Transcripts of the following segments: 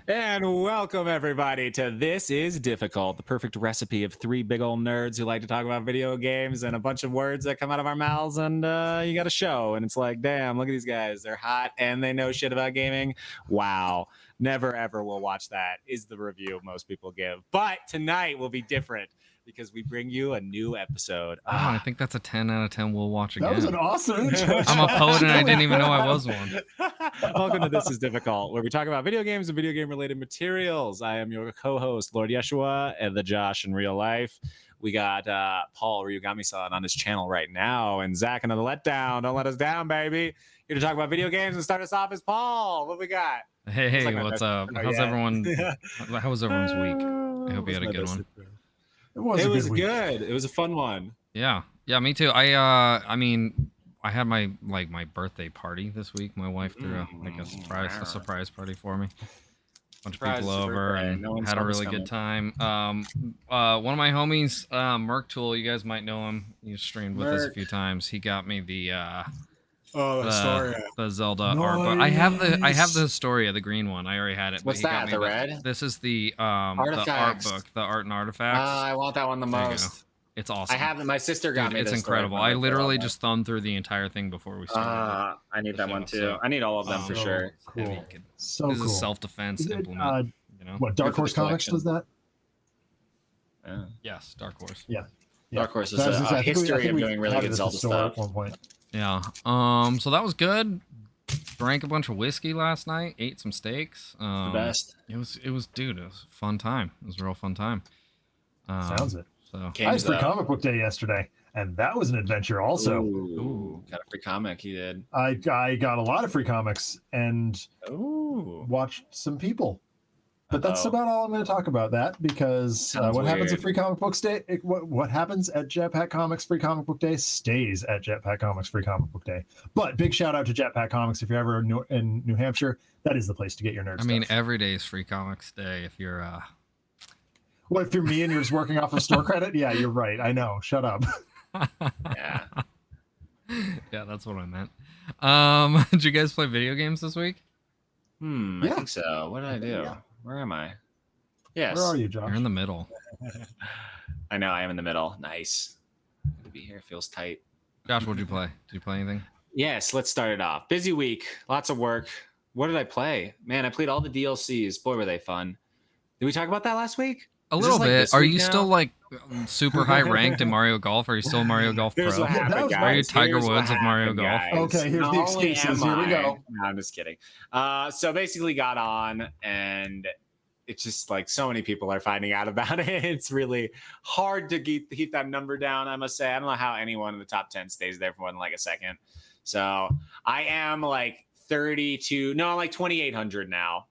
And welcome everybody to This Is Difficult, the perfect recipe of three big old nerds who like to talk about video games and a bunch of words that come out of our mouths, and you got a show and it's like, damn, look at these guys, they're hot and they know shit about gaming. Wow, never ever will watch that is the review most people give. But tonight will be different because we bring you a new episode. Oh, I think that's a 10 out of 10 we'll watch again. That was an awesome intro. I'm a poet and I didn't even know I was one. Welcome to This Is Difficult, where we talk about video games and video game related materials. I am your co-host, Lord Yeshua, and the Josh in real life. We got Paul Ryugami-san on his channel right now, and Zach, another letdown. Don't let us down, baby. Here to talk about video games and start us off is Paul. What we got? Hey, like what's up? How's everyone? How was everyone's week? I hope you had a good one. It was good. It was a fun one. Yeah, me too. I mean, I had my birthday party this week. My wife threw a surprise party for me. Bunch of people over and had a really good time. One of my homies, Merc Tool, you guys might know him. He's streamed with us a few times. He got me the Zelda art book. I have the Historia, the green one. I already had it. What's that? The red? This is the art book, the art and artifacts. I want that one the most. It's awesome. I have it. My sister got me. It's incredible. I literally just thumbed through the entire thing before we started. I need that one too. So, I need all of them for sure. Cool. This is self-defense implement. What, Dark Horse Comics does that? Yes, Dark Horse. Yeah. Dark Horse is a history of doing really good Zelda stuff. At one point. Yeah. So that was good. Drank a bunch of whiskey last night. Ate some steaks. The best. It was a fun time. It was a real fun time. Sounds it. So I had free comic book day yesterday, and that was an adventure also. Ooh. Got a free comic, he did. I got a lot of free comics and watched some people. But that's about all I'm going to talk about that, because what happens at Free Comic Books Day, what happens at Jetpack Comics Free Comic Book Day stays at Jetpack Comics Free Comic Book Day. But big shout out to Jetpack Comics. If you're ever in New Hampshire, that is the place to get your nerd stuff. I mean, every day is Free Comics Day if you're... Well, if you're me and you're just working off of store credit, yeah, you're right. I know. Shut up. Yeah. Yeah, that's what I meant. Did you guys play video games this week? I think so. What did I do? Yeah. Where am I? Yes. Where are you, Josh? You're in the middle. I know, I am in the middle. Nice. Good to be here. Feels tight. Josh, what'd you play? Did you play anything? Yes, let's start it off. Busy week. Lots of work. What did I play? Man, I played all the DLCs. Boy, were they fun. Did we talk about that last week? A little bit. Are you still super high ranked in Mario Golf? Are you still Mario Golf Pro? Are you Tiger Woods of Mario Golf? Okay, here's the excuses. Here we go. No, I'm just kidding. So basically got on, and it's just like so many people are finding out about it. It's really hard to keep that number down, I must say. I don't know how anyone in the top 10 stays there for more than like a second. So I am like 2,800 now.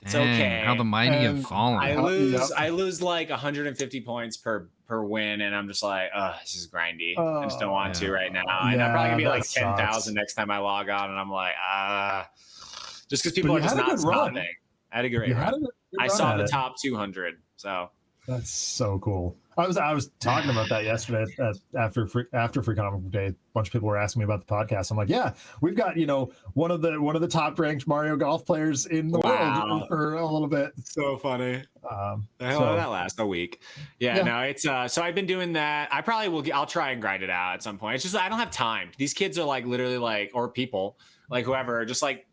It's okay. How the mighty have fallen. I lose like 150 points per win, and I'm just like, this is grindy. I just don't want to right now. And I'm probably gonna be like 10,000 next time I log on, and I'm like, just because people are just not stopping. I had a great run. I saw the top 200, so that's so cool. I was talking about that yesterday after Free Comic Book Day. A bunch of people were asking me about the podcast. I'm like, yeah, we've got one of the top ranked Mario Golf players in the world for a little bit. So funny. The hell did that last a week? Yeah, no, it's so I've been doing that. I probably will. I'll try and grind it out at some point. It's just I don't have time. These kids are like literally like, or people like whoever, just like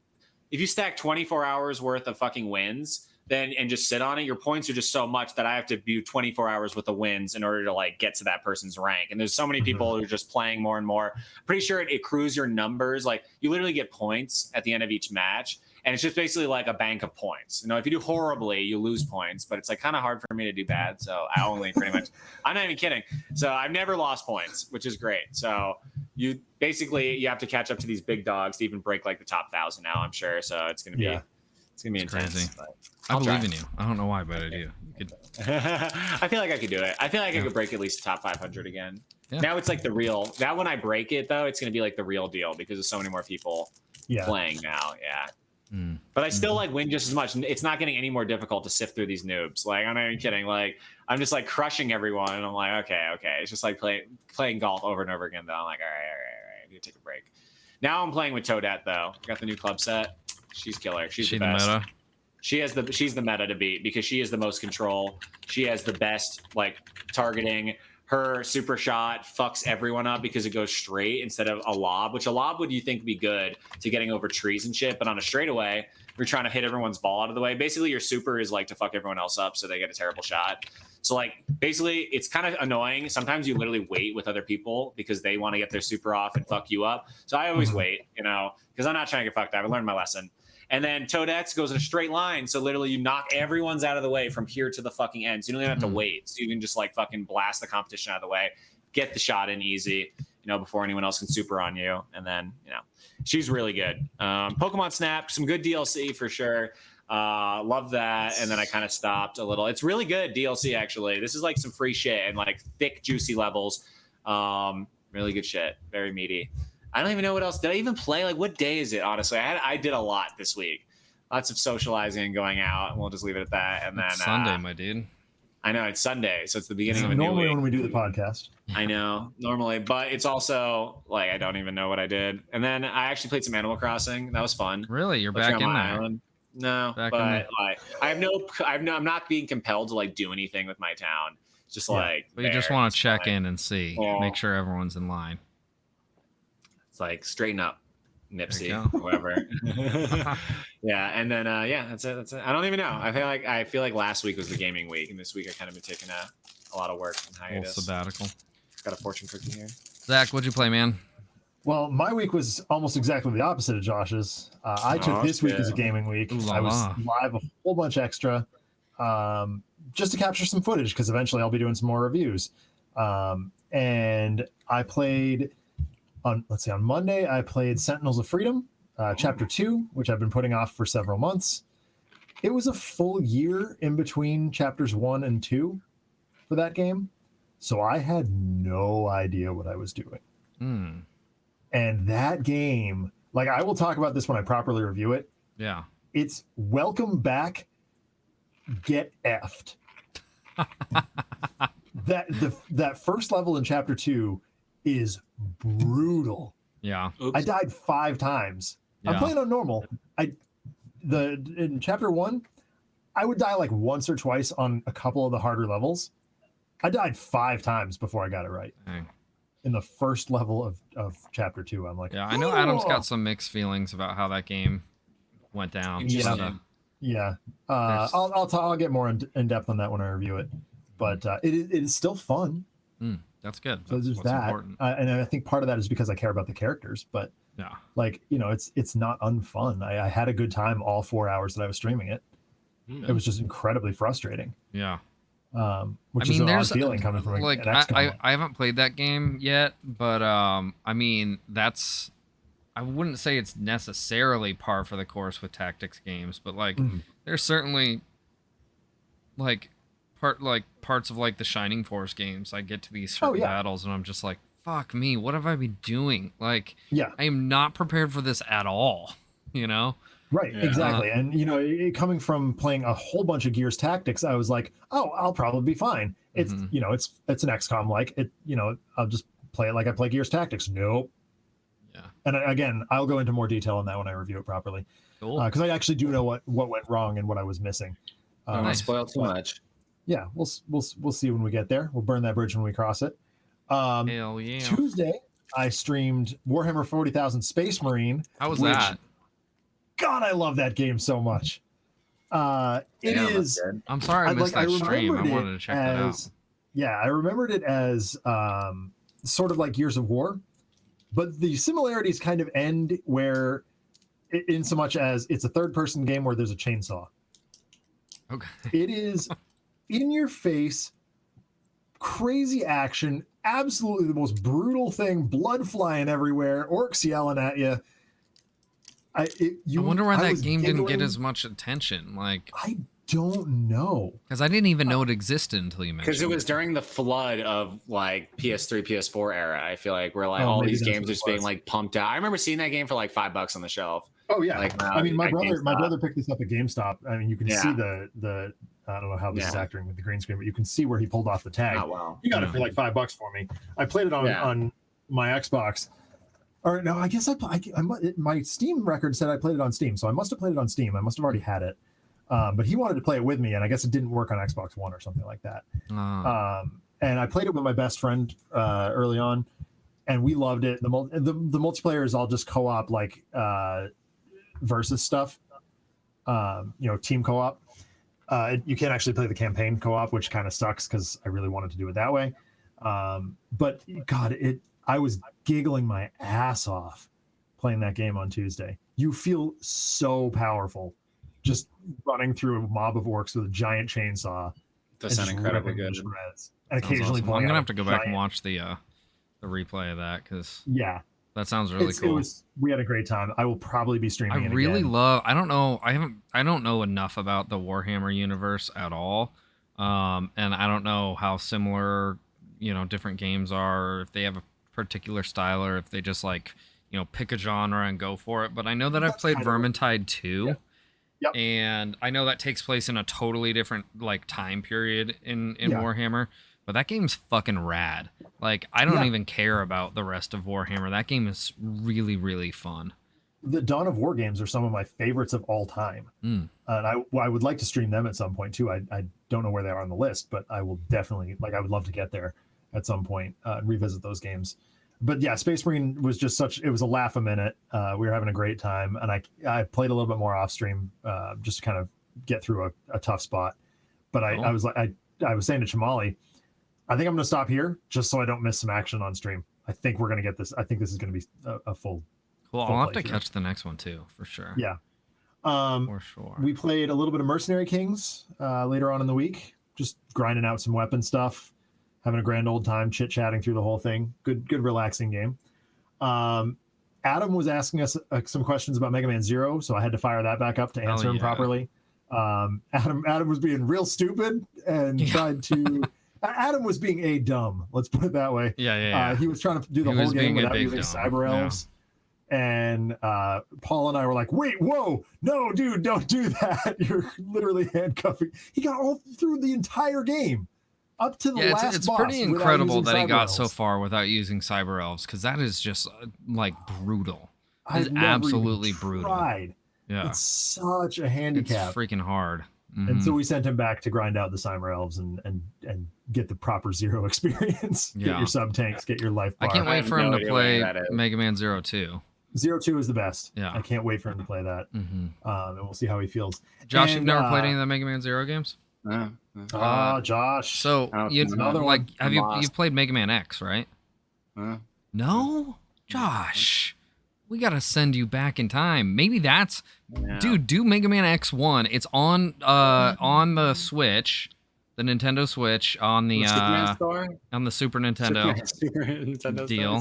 if you stack 24 hours worth of fucking wins. And just sit on it, your points are just so much that I have to do 24 hours worth of wins in order to like get to that person's rank. And there's so many people who are just playing more and more. Pretty sure it accrues your numbers. Like you literally get points at the end of each match. And it's just basically like a bank of points. If you do horribly, you lose points, but it's like kind of hard for me to do bad. So I only pretty much, I'm not even kidding. So I've never lost points, which is great. So you have to catch up to these big dogs to even break like the top 1,000 now, I'm sure. So it's going to be, it's going to be intense. Crazy. I believe in you. I don't know why, but I do. I feel like I could do it. I feel like I could break at least the top 500 again. Yeah. Now it's like the real. That when I break it though, it's going to be like the real deal because there's so many more people playing now. Yeah. But I still like win just as much. It's not getting any more difficult to sift through these noobs. Like I'm not even kidding. Like I'm just like crushing everyone, and I'm like, okay. It's just like playing golf over and over again. Though I'm like, all right. need to take a break. Now I'm playing with Toadette though. Got the new club set. She's killer. She's the best. Meta? She's the meta to beat because she has the most control. She has the best like targeting. Her super shot fucks everyone up because it goes straight instead of a lob, which a lob would you think would be good to getting over trees and shit, but on a straightaway, you're trying to hit everyone's ball out of the way. Basically, your super is like to fuck everyone else up so they get a terrible shot. So like basically, it's kind of annoying. Sometimes you literally wait with other people because they want to get their super off and fuck you up. So I always wait, because I'm not trying to get fucked up. I learned my lesson. And then Toadette's goes in a straight line. So literally you knock everyone's out of the way from here to the fucking end. So you don't even have to wait. So you can just like fucking blast the competition out of the way, get the shot in easy, before anyone else can super on you. And then, she's really good. Pokemon Snap, some good DLC for sure. Love that. And then I kind of stopped a little. It's really good DLC actually. This is like some free shit and like thick, juicy levels. Really good shit. Very meaty. I don't even know what else. Did I even play? Like, what day is it, honestly? I did a lot this week. Lots of socializing and going out, and we'll just leave it at that. And it's then Sunday, my dude. I know, it's Sunday, so it's the beginning of a new week. Normally when we do the podcast. I know, normally. But it's also, like, I don't even know what I did. And then I actually played some Animal Crossing. That was fun. Really? You're back in there? Island. No, back but, like, I'm not being compelled to, like, do anything with my town. It's just, like... But you just want to check in and see. Make sure everyone's in line. It's like straighten up, Nipsey, whoever. Yeah, and then that's it. I don't even know. I feel like last week was the gaming week, and this week I kind of been taking a lot of work and hiatus. Sabbatical. Got a fortune cookie here. Zach, what'd you play, man? Well, my week was almost exactly the opposite of Josh's. I took this week as a gaming week. I was live a whole bunch extra, just to capture some footage because eventually I'll be doing some more reviews. And I played. On Monday, I played Sentinels of Freedom, Chapter 2, which I've been putting off for several months. It was a full year in between Chapters 1 and 2 for that game, so I had no idea what I was doing. And that game, like, I will talk about this when I properly review it. Yeah. It's welcome back, get effed. That first level in Chapter 2 is brutal. Yeah. I died 5 times. I'm playing on normal. In Chapter 1, I would die like once or twice on a couple of the harder levels. I died 5 times before I got it right. Dang. In the first level of Chapter 2, I'm like, I know Adam's got some mixed feelings about how that game went down. I'll get more in depth on that when I review it. But it is still fun. That's good. So there's that, and I think part of that is because I care about the characters. But it's not unfun. I had a good time all 4 hours that I was streaming it. It was just incredibly frustrating. Yeah. Which is an odd feeling coming from an XCOM. I haven't played that game yet, but I mean that's. I wouldn't say it's necessarily par for the course with tactics games, but like there's certainly like parts of like the Shining Force games. I get to these certain battles and I'm just like, fuck me, what have I been doing? Like, I am not prepared for this at all, Right, exactly. And coming from playing a whole bunch of Gears Tactics, I was like, oh, I'll probably be fine. It's it's an XCOM like it, I'll just play it like I play Gears Tactics. Nope. Yeah. And again, I'll go into more detail on that when I review it properly. Cool. Because I actually do know what went wrong and what I was missing. Don't want to spoil too much. Yeah, we'll see when we get there. We'll burn that bridge when we cross it. Hell yeah. Tuesday, I streamed Warhammer 40,000 Space Marine. How was that? God, I love that game so much. It is. I'm sorry I missed that stream. I wanted to check that out. Yeah, I remembered it as sort of like Gears of War, but the similarities kind of end where, in so much as it's a third-person game where there's a chainsaw. Okay. It is in your face, crazy action, absolutely the most brutal thing, blood flying everywhere, orcs yelling at you. I wonder why that game didn't get as much attention. Like, I don't know. Because I didn't even know it existed until you mentioned it. Because it was during the flood of like PS3, PS4 era. I feel like where like all these games are just being like pumped out. I remember seeing that game for like $5 on the shelf. Oh yeah. Like, I mean, my brother picked this up at GameStop. I mean, you can see the I don't know how this is acting with the green screen, but you can see where he pulled off the tag. Oh wow. He got it for like $5 for me. I played it on my Xbox. Or no, I guess my Steam record said I played it on Steam, so I must have played it on Steam. I must have already had it. But he wanted to play it with me, and I guess it didn't work on Xbox One or something like that. And I played it with my best friend early on, and we loved it. The multiplayer is all just co-op, like versus stuff. Team co-op. You can't actually play the campaign co-op, which kind of sucks because I really wanted to do it that way. But God, I was giggling my ass off playing that game on Tuesday. You feel so powerful just running through a mob of orcs with a giant chainsaw. Does sound incredibly good. And occasionally awesome. I'm gonna have to go back and watch the replay of that because that sounds really cool. We had a great time. I will probably be streaming. I really love. I don't know. I don't know enough about the Warhammer universe at all, and I don't know how similar different games are. If they have a particular style or if they just like pick a genre and go for it. But I know that I've played Vermintide 2. Yep. And I know that takes place in a totally different like time period in Warhammer, but that game's fucking rad. Like I don't even care about the rest of Warhammer. That game is really, really fun. The Dawn of War games are some of my favorites of all time. And I would like to stream them at some point too. I don't know where they are on the list, but I will definitely I would love to get there at some point and revisit those games. But yeah, Space Marine was just it was a laugh a minute. We were having a great time, and I played a little bit more off stream just to kind of get through a tough spot. But I was saying to Chamali, I think I'm going to stop here just so I don't miss some action on stream. I think we're going to get this. I think this is going to be a full. Well, I'll have to catch the next one too, for sure. Yeah. For sure. We played a little bit of Mercenary Kings later on in the week, just grinding out some weapon stuff. Having a grand old time, chit-chatting through the whole thing. Good, relaxing game. Adam was asking us some questions about Mega Man Zero, so I had to fire that back up to answer him properly. Adam was being real stupid and tried to... Adam was being a dumb, let's put it that way. Yeah. He was trying to do the whole game without using cyber elves. And Paul and I were like, wait, whoa, no, dude, don't do that. You're literally handcuffing. He got all through the entire game. Up to the last it's boss pretty incredible that he got elves. So far without using cyber elves, because that is just like brutal. It's I've never absolutely even brutal. Tried. Yeah, it's such a handicap. It's freaking hard. And so we sent him back to grind out the cyber elves and get the proper Zero experience. Get your sub tanks, get your life bar. I can't wait for him to play Mega Man Zero 2. Zero 2 is the best. Yeah, I can't wait for him to play that. And we'll see how he feels. Josh, you've never played any of the Mega Man Zero games? Josh. So you've played Mega Man X, right? No, Josh. We gotta send you back in time. Maybe that's, dude. Do Mega Man X1. It's on the Switch, the Nintendo Switch, on the Super Nintendo deal.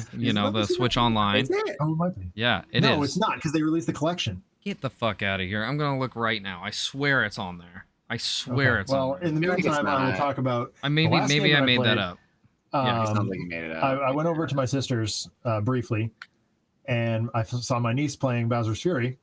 The Switch Online. Oh, it might be. Yeah, it is. No, it's not because they released the collection. Get the fuck out of here! I'm gonna look right now. I swear it's on there. I swear it's on there. Well, in the meantime, I will talk about. Maybe I made that up. Yeah, it sounds like you made it up. I went over to my sister's briefly, and I saw my niece playing Bowser's Fury,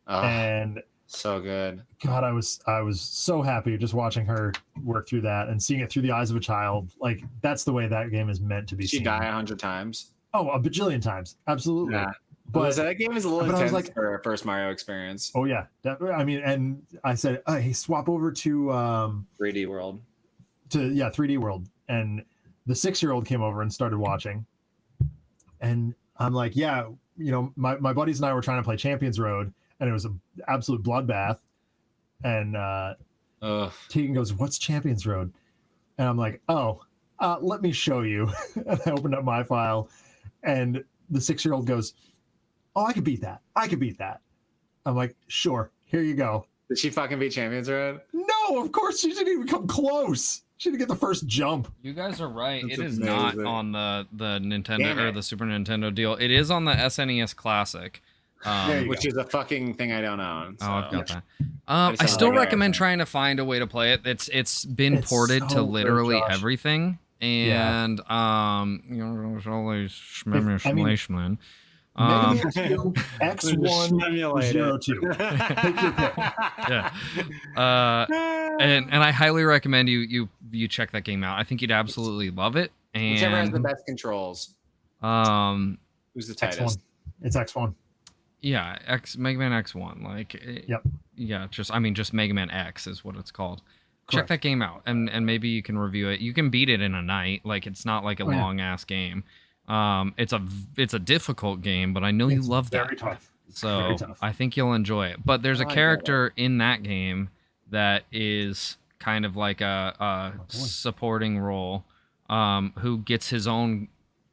and so good. God, I was so happy just watching her work through that and seeing it through the eyes of a child. Like that's the way that game is meant to be seen. She die 100 times. Oh, a bajillion times, absolutely. Yeah. But that game is a little intense for a first Mario experience. Oh yeah, I mean, and I said, "Hey, swap over to 3D World." 3D World, and the 6-year-old came over and started watching, and I'm like, "Yeah, my buddies and I were trying to play Champions Road, and it was an absolute bloodbath." And Tegan goes, "What's Champions Road?" And I'm like, "Oh, let me show you." And I opened up my file, and the 6-year-old goes, "Oh, I could beat that. I'm like, "Sure, here you go." Did she fucking beat Champions Road? No, of course she didn't even come close. She didn't get the first jump. You guys are right. It is not on the Nintendo or the Super Nintendo deal. It is on the SNES Classic, which is a fucking thing I don't own. So. Oh, I've got that. I still recommend trying to find a way to play it. It's been ported to literally everything, and all these shmishmlishman. Mega Man 2, X1, 02. Take your pick. Yeah. And I highly recommend you check that game out. I think you'd absolutely love it. And whichever has the best controls. Who's the tightest? It's X1. Yeah, Mega Man X1. Like, yep. Yeah, just Mega Man X is what it's called. Correct. Check that game out, and maybe you can review it. You can beat it in a night. Like, it's not like a long ass game. It's a difficult game, but I know you love that. Very tough. So very tough. I think you'll enjoy it. But there's a character in that game that is kind of like a supporting role, who gets his own,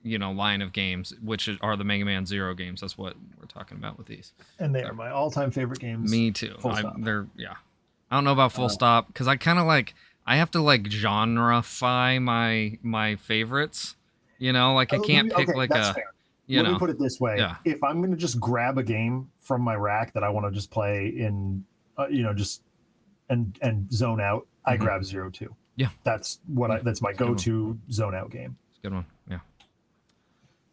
line of games, which are the Mega Man Zero games. That's what we're talking about with these. And they are my all-time favorite games. Me too. I don't know about Full Stop because I kind of I have to genreify my favorites. I can't pick that's fair. Let me put it this way: if I'm going to just grab a game from my rack that I want to just play in, just and zone out, I grab 02. Yeah, that's that's my go-to zone out game. It's a good one. Yeah.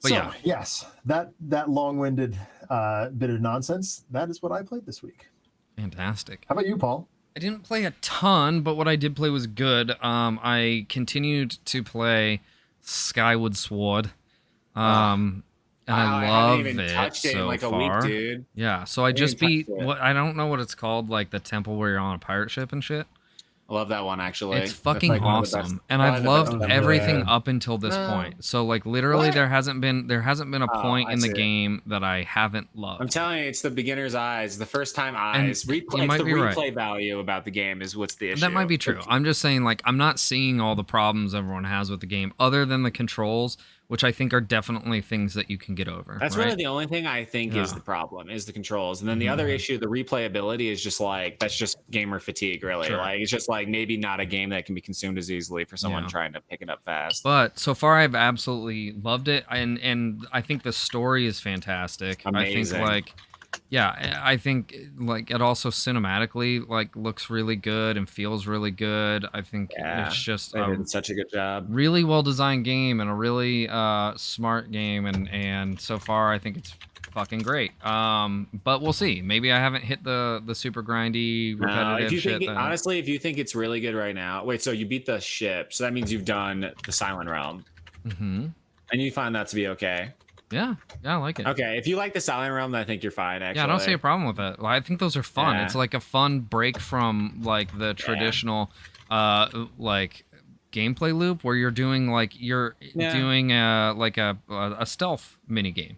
But yes, that long-winded bit of nonsense. That is what I played this week. Fantastic. How about you, Paul? I didn't play a ton, but what I did play was good. I continued to play Skyward Sword, and I love it so far. A week, dude. Yeah, so I just beat what I don't know what it's called, like the temple where you're on a pirate ship and shit. I love that one, actually. It's fucking awesome, and I've loved everything up until this point. So literally, there hasn't been a point in the game that I haven't loved. I'm telling you, it's the beginner's eyes, the first time eyes. Replay value about the game is what's the issue. That might be true. I'm just saying, I'm not seeing all the problems everyone has with the game, other than the controls, which I think are definitely things that you can get over. That's really the only thing I think is the problem, is the controls. And then the other issue, the replayability, is just that's just gamer fatigue, really. Sure. It's just maybe not a game that can be consumed as easily for someone trying to pick it up fast. But so far, I've absolutely loved it, and I think the story is fantastic. Amazing. I think it also cinematically looks really good and feels really good. I think it's just they did such a good job. Really well designed game and a really smart game, and so far I think it's fucking great. But we'll see. Maybe I haven't hit the super grindy repetitive shit. Honestly, if you think it's really good right now, wait. So you beat the ship, so that means you've done the Silent Realm, and you find that to be okay. Yeah, I like it. Okay, if you like the Silent Realm, then I think you're fine, actually. Yeah, I don't see a problem with it. I think those are fun. It's a fun break from the traditional gameplay loop where you're doing doing a stealth mini game,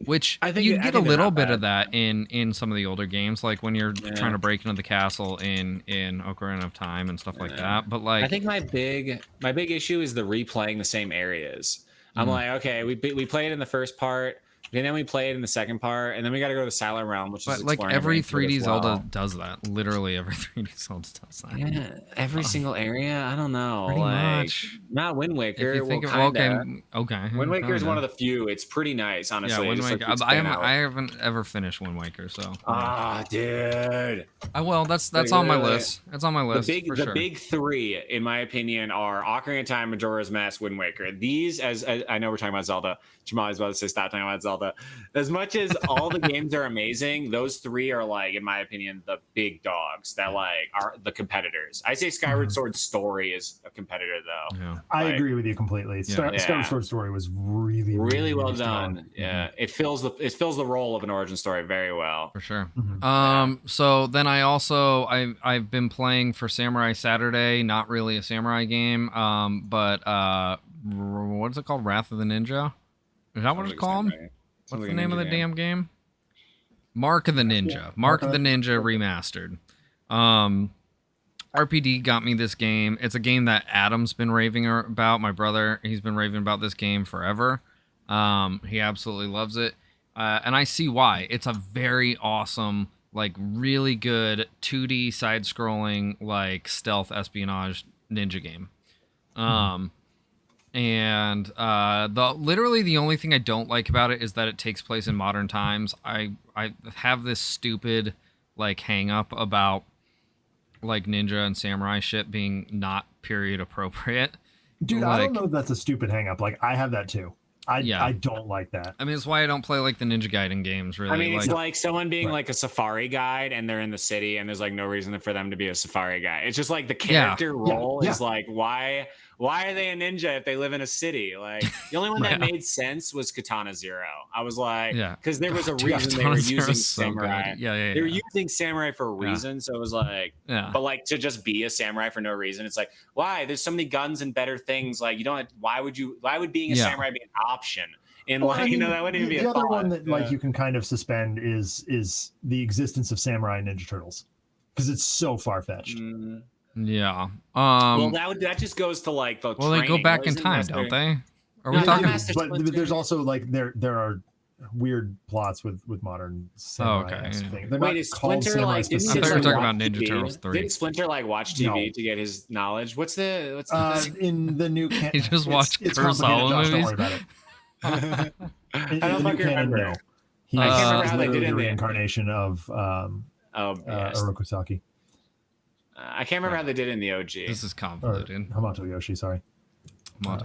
which I think you get a little bit of that in some of the older games, like when you're trying to break into the castle in Ocarina of Time and stuff like that. But I think my big issue is the replaying the same areas. I'm okay, we played in the first part, and then we played in the second part, and then we got to go to the Silent Realm, which is every 3D Zelda does that. Literally every 3D Zelda does that. Yeah, every single area. I don't know. Pretty much. Not Wind Waker. If you think okay. Wind Waker is one of the few. It's pretty nice, honestly. Yeah, Wind Waker. I haven't ever finished Wind Waker, so. Dude. That's on my list. It's on my list. The big three, in my opinion, are Ocarina of Time, Majora's Mask, Wind Waker. These, as I know we're talking about Zelda. Jamal is about to say stop talking about Zelda. As much as all the games are amazing, those three are in my opinion, the big dogs that are the competitors. I say Skyward Sword's story is a competitor, though. Yeah. I agree with you completely. Skyward Sword's story was really well done. Yeah, it fills the role of an origin story very well, for sure. So then I've been playing for Samurai Saturday. Not really a samurai game, but what is it called? Wrath of the Ninja. Is that what it's called? What's the name of the damn game? Mark of the Ninja. Mark of the Ninja remastered. RPD got me this game. It's a game that Adam's been raving about. My brother, he's been raving about this game forever. He absolutely loves it. And I see why. It's a very awesome, really good 2D side-scrolling, stealth espionage ninja game. And literally the only thing I don't like about it is that it takes place in modern times. I have this stupid hang up about ninja and samurai shit being not period appropriate. Dude, I don't know if that's a stupid hang up. I have that too. I don't like that. I mean, it's why I don't play the Ninja Gaiden games, really. I mean, it's like someone being a safari guide and they're in the city and there's no reason for them to be a safari guide. It's just the character role is why are they a ninja if they live in a city? Like the only one that made sense was Katana Zero. I was like, because there was a reason they were using samurai. They were using samurai for a reason. So it was like, but like to just be a samurai for no reason. It's like, why? There's so many guns and better things. Like you don't. Why would being a samurai be an option? And like, I mean, that wouldn't even be the a other thought. one that like you can kind of suspend is the existence of Samurai and Ninja Turtles, because it's so far fetched. Yeah. Well, that just goes to like the. Well, they go back in time, don't they? Are we talking? But there's also like there are weird plots with modern samurai things. Wait, is Splinter like? I thought you were talking about Ninja Turtles 3. Didn't Splinter like watch TV to get his knowledge? What's the in the new canon? He just watched Kurosawa movies. Don't worry about it. I don't fucking remember. I can't remember how they did it. The reincarnation of Oroku Saki. I can't remember how they did it in the OG. This is convoluted. Hamato Yoshi, sorry.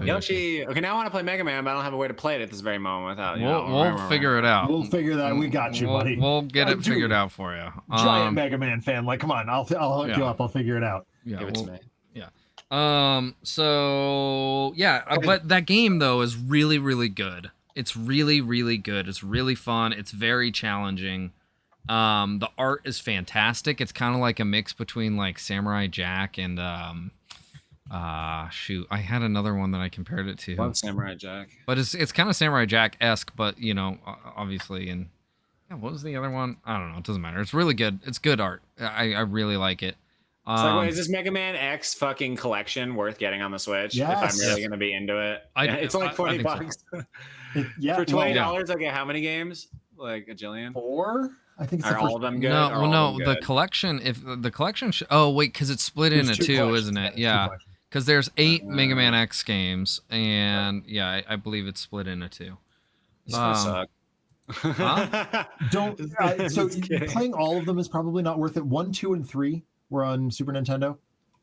Yoshi. Okay, now I want to play Mega Man, but I don't have a way to play it at this very moment without. We'll figure it out. We'll figure that. We got you, buddy. We'll get it figured out for you. Giant Mega Man fan. Like, come on, I'll hook you up. I'll figure it out. Yeah, give it to me. But that game though is really, really good. It's really, really good. It's really fun. It's very challenging. The art is fantastic. It's kind of like a mix between like Samurai Jack and I had another one that I compared it to. Love Samurai Jack. But it's kind of Samurai Jack-esque, but obviously, and what was the other one? I don't know. It doesn't matter. It's really good. It's good art. I really like it. It's like, wait, is this Mega Man X fucking collection worth getting on the Switch? Yes. If I'm really going to be into it. It's like $20. So. For $20, I get how many games? Like a jillion? 4? I think it's are all of them good? No, the collection, because it's split into two, isn't it? Yeah. Because there's 8 Mega Man X games, and I believe it's split into 2. It's gonna suck. Huh? So playing all of them is probably not worth it. 1, 2, and 3 were on Super Nintendo.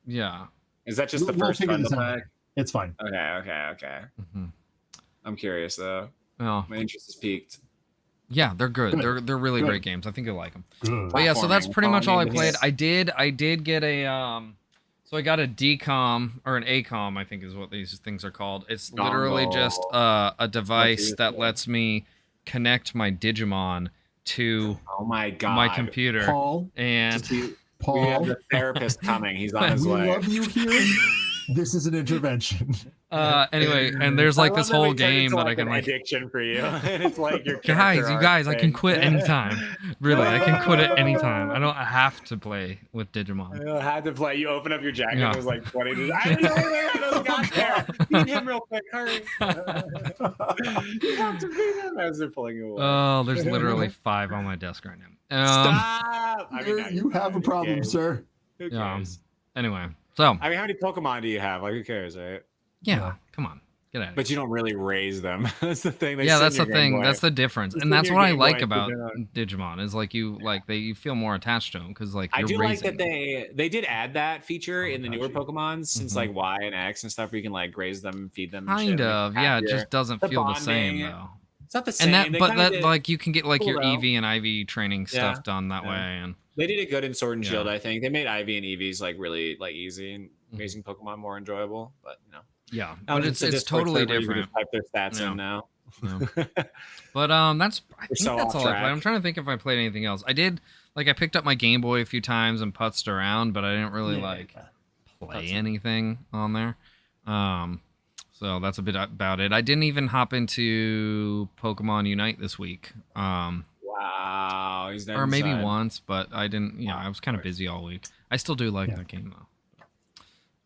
Yeah. Is that just the first bundle pack? It's fine. Okay. Mm-hmm. I'm curious though. Oh. My interest is peaked. Yeah, they're good. They're really great games. I think you'll like them. Good. But yeah, so that's pretty much all I played. I did get a so I got a DCOM or an ACOM, I think is what these things are called. It's literally just a device that lets me connect my Digimon to my computer. Paul, and we have the therapist coming. He's on his way. We love you here. This is an intervention. Anyway, and there's like this whole game that I can like addiction for you. And it's like your you guys, I can quit anytime. Really, I can quit at any time. I don't have to play with Digimon. I don't have to play. You open up your jacket, and there's like 20. I don't know where I just got there. Beat him real quick, hurry. You have to beat him as they're pulling you away. Oh, there's literally 5 on my desk right now. Stop! You have a problem, sir. Who cares? Anyway, so I mean, how many Pokemon do you have? Like, who cares, right? Yeah, come on. Get out of here. But you don't really raise them. That's the thing. That's the thing. That's the difference. And that's what I like about Digimon is like you feel more attached to them because like I do like that they did add that feature in the newer Pokemon since like Y and X and stuff where you can like raise them, feed them. Kind of, yeah. It just doesn't feel the same though. It's not the same. And that like you can get like your EV and IV training stuff done that way. And they did it good in Sword and Shield. I think they made IV and EVs like really like easy and making Pokemon more enjoyable. But yeah, but it's totally different. Type their stats in now. But that's I think that's all I played. I'm trying to think if I played anything else. I did I picked up my Game Boy a few times and putzed around, but I didn't really play anything on there. So that's a bit about it. I didn't even hop into Pokemon Unite this week. Wow, he's there. Or maybe once, but I didn't. I was kind of busy all week. I still do like that game though.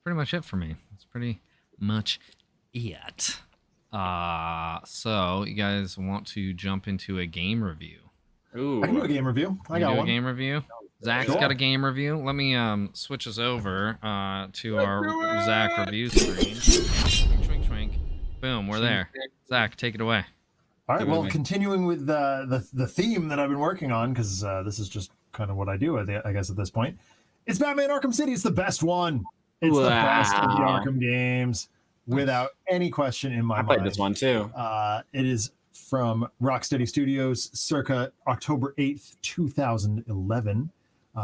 Pretty much it for me. That's pretty much it. So you guys want to jump into a game review? Ooh, I can do a game review. I got one. A game review. Zach's got a game review. Let me switch us over to our Zach review screen. Twink, twink. Boom, we're there. Zach, take it away. All right. Well, continuing with the theme that I've been working on, because this is just kind of what I do, I guess, at this point. It's Batman Arkham City. It's the best one. It's the best of the Arkham games, without any question in my mind. I played this one too. It is from Rocksteady Studios, circa October 8th, 2011.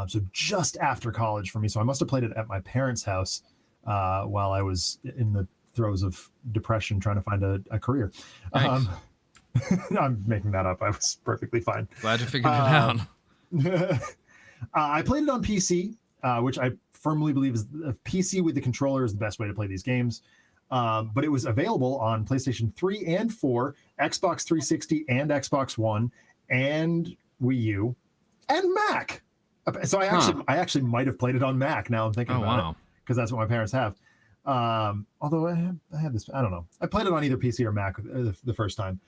So just after college for me. So I must have played it at my parents' house while I was in the throes of depression trying to find a career. Nice. I'm making that up. I was perfectly fine. Glad you figured it out. I played it on PC, which I firmly believe is a PC with the controller is the best way to play these games. But it was available on PlayStation 3 and 4, Xbox 360 and Xbox One, and Wii U, and Mac. So I actually might have played it on Mac. Now I'm thinking about it, because that's what my parents have. Although I had this, I don't know. I played it on either PC or Mac the first time.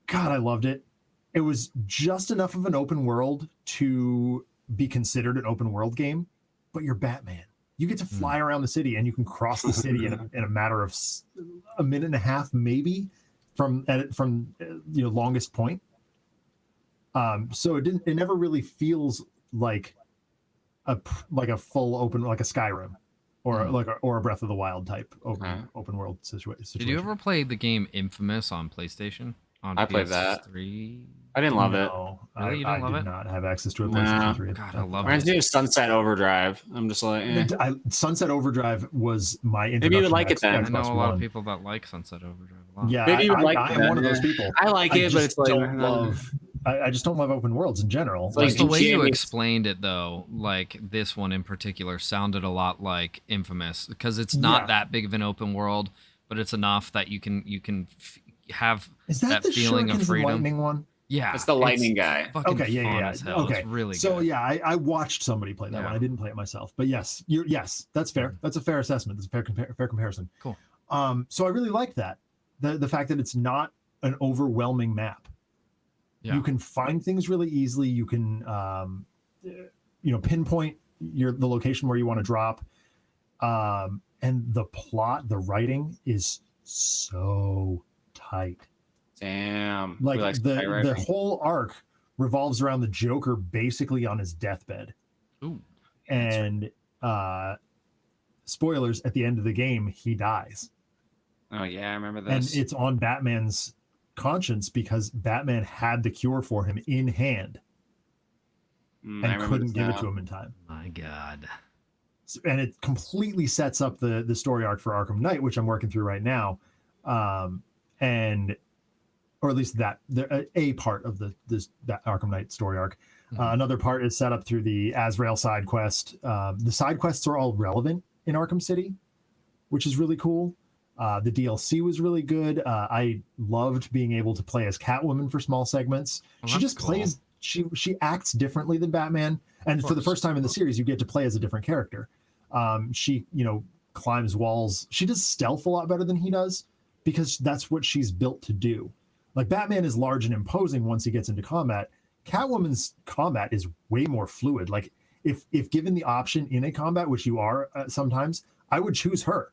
God, I loved it. It was just enough of an open world to be considered an open world game, but you're Batman. You get to fly around the city, and you can cross the city in a matter of a minute and a half, maybe, from longest point. So it never really feels like a full open, like a Skyrim or a Breath of the Wild type open world situation. Did you ever play the game Infamous on PlayStation? I played that. 3? I didn't love it. Really? You didn't love it? I did not have access to a PlayStation 3. God, I love it. Reminds me of Sunset Overdrive. I'm just like, Sunset Overdrive was my introduction. Maybe you would like it then. I know a lot of people that like Sunset Overdrive a lot. Yeah, maybe you would like it. I'm one of those people. I like it, but it's like I just don't love open worlds in general. Like the way you explained it, though, like this one in particular sounded a lot like Infamous, because it's not that big of an open world, but it's enough that you can have that feeling of freedom. Lightning one? Yeah, it's the lightning guy. Okay, yeah. Okay, it's really good. So yeah, I watched somebody play that one. I didn't play it myself, but yes, that's fair. That's a fair assessment. That's a fair comparison. Cool. So I really like that. The fact that it's not an overwhelming map. Yeah. You can find things really easily. You can pinpoint the location where you want to drop. And the plot, the writing is so tight. Damn. Like the whole arc revolves around the Joker basically on his deathbed. Ooh. And spoilers, at the end of the game, he dies. Oh yeah, I remember this. And it's on Batman's conscience because Batman had the cure for him in hand and couldn't give it to him in time. My God. And it completely sets up the story arc for Arkham Knight, which I'm working through right now. Or at least that a part of that Arkham Knight story arc. Another part is set up through the Azrael side quest. The side quests are all relevant in Arkham City, which is really cool. The DLC was really good. I loved being able to play as Catwoman for small segments. She just plays. She acts differently than Batman, and for the first time in the series, you get to play as a different character. She climbs walls. She does stealth a lot better than he does because that's what she's built to do. Like Batman is large and imposing once he gets into combat. Catwoman's combat is way more fluid. Like if given the option in a combat, which you are sometimes, I would choose her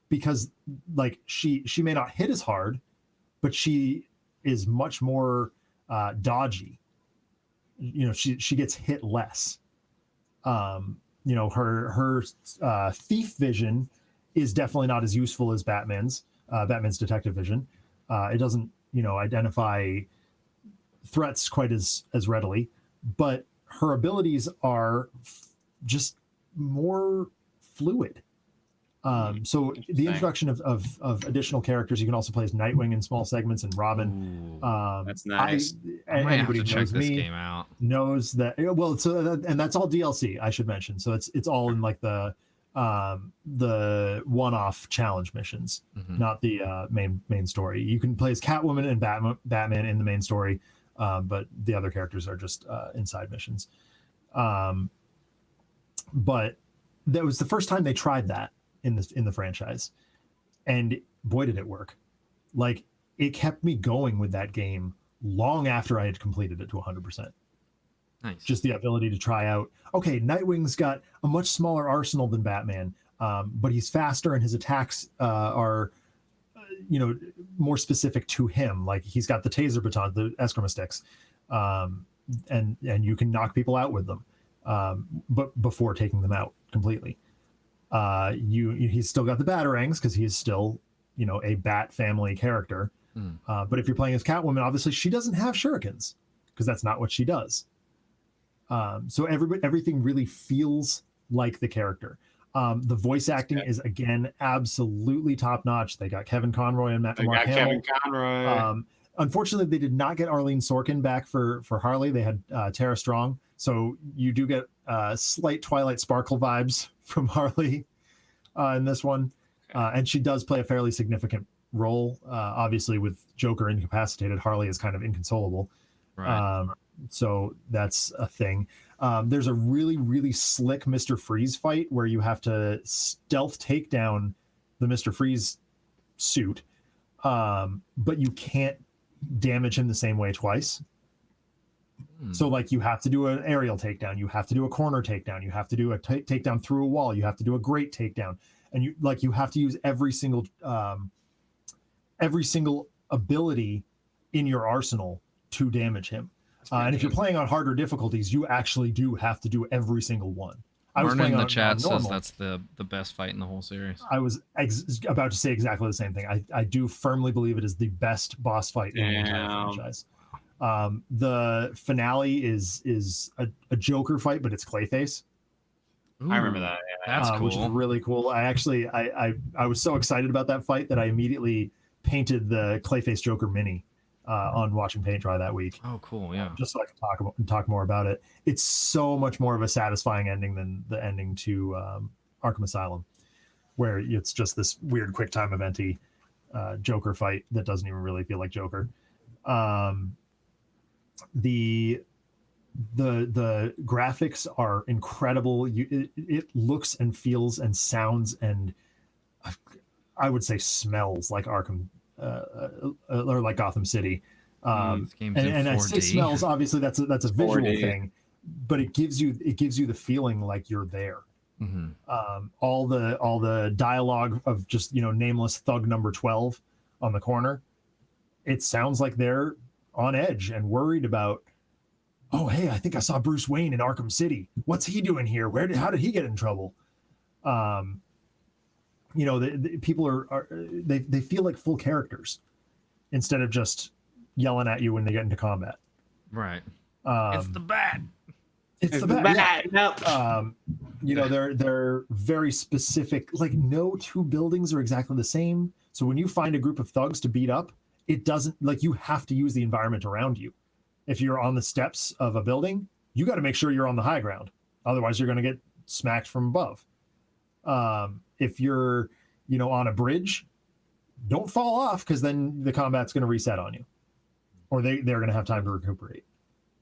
because like she may not hit as hard, but she is much more dodgy. She gets hit less. Her thief vision is definitely not as useful as Batman's detective vision. It doesn't identify threats quite as readily, but her abilities are just more fluid. So the introduction of additional characters, you can also play as Nightwing in small segments and Robin. That's nice. I might have to check this game out. Knows that and that's all DLC, I should mention. So it's all in like the one-off challenge missions, not the main story. You can play as Catwoman and Batman in the main story, but the other characters are just inside missions. But that was the first time they tried that in the franchise, and boy did it work. Like it kept me going with that game long after I had completed it to 100%. Nice. Just the ability to try out, okay, Nightwing's got a much smaller arsenal than Batman, but he's faster and his attacks are more specific to him. Like he's got the taser baton, the eskrima sticks, and you can knock people out with them, but before taking them out completely. He's still got the batarangs because he's still a Bat family character. But if you're playing as Catwoman, obviously she doesn't have shurikens because that's not what she does. So everything really feels like the character. The voice acting is again absolutely top notch. They got Kevin Conroy and Mark Hamill. Kevin Conroy. Unfortunately, they did not get Arlene Sorkin back for Harley. They had Tara Strong, so you do get slight Twilight Sparkle vibes from Harley in this one, and she does play a fairly significant role. Obviously, with Joker incapacitated, Harley is kind of inconsolable. Right. So that's a thing. There's a really, really slick Mr. Freeze fight where you have to stealth take down the Mr. Freeze suit, but you can't damage him the same way twice. So like you have to do an aerial takedown, you have to do a corner takedown, you have to do a takedown through a wall, you have to do a great takedown, and you have to use every single ability in your arsenal to damage him. And if you're playing on harder difficulties, you actually do have to do every single one. Martin in the chat says that's the best fight in the whole series. I was about to say exactly the same thing. I do firmly believe it is the best boss fight in the entire franchise. The finale is a Joker fight, but it's Clayface. Ooh, I remember that. Yeah. That's cool. Which is really cool. I was so excited about that fight that I immediately painted the Clayface Joker mini on watching paint dry that week. Oh, cool! Yeah, just so I can talk more about it. It's so much more of a satisfying ending than the ending to Arkham Asylum, where it's just this weird quick time eventy Joker fight that doesn't even really feel like Joker. The graphics are incredible. It looks and feels and sounds and I would say smells like Arkham. Or like Gotham City, and I say smells. Obviously, that's a visual 4D thing, but it gives you the feeling like you're there. Mm-hmm. All the dialogue of just nameless thug number 12 on the corner, it sounds like they're on edge and worried about. Oh, hey, I think I saw Bruce Wayne in Arkham City. What's he doing here? How did he get in trouble? The people they feel like full characters instead of just yelling at you when they get into combat. Right. It's the bat. It's the bat. Yeah. Nope. They're very specific. Like no two buildings are exactly the same. So when you find a group of thugs to beat up, it doesn't you have to use the environment around you. If you're on the steps of a building, you got to make sure you're on the high ground. Otherwise, you're going to get smacked from above. If you're, on a bridge, don't fall off because then the combat's going to reset on you, or they're going to have time to recuperate.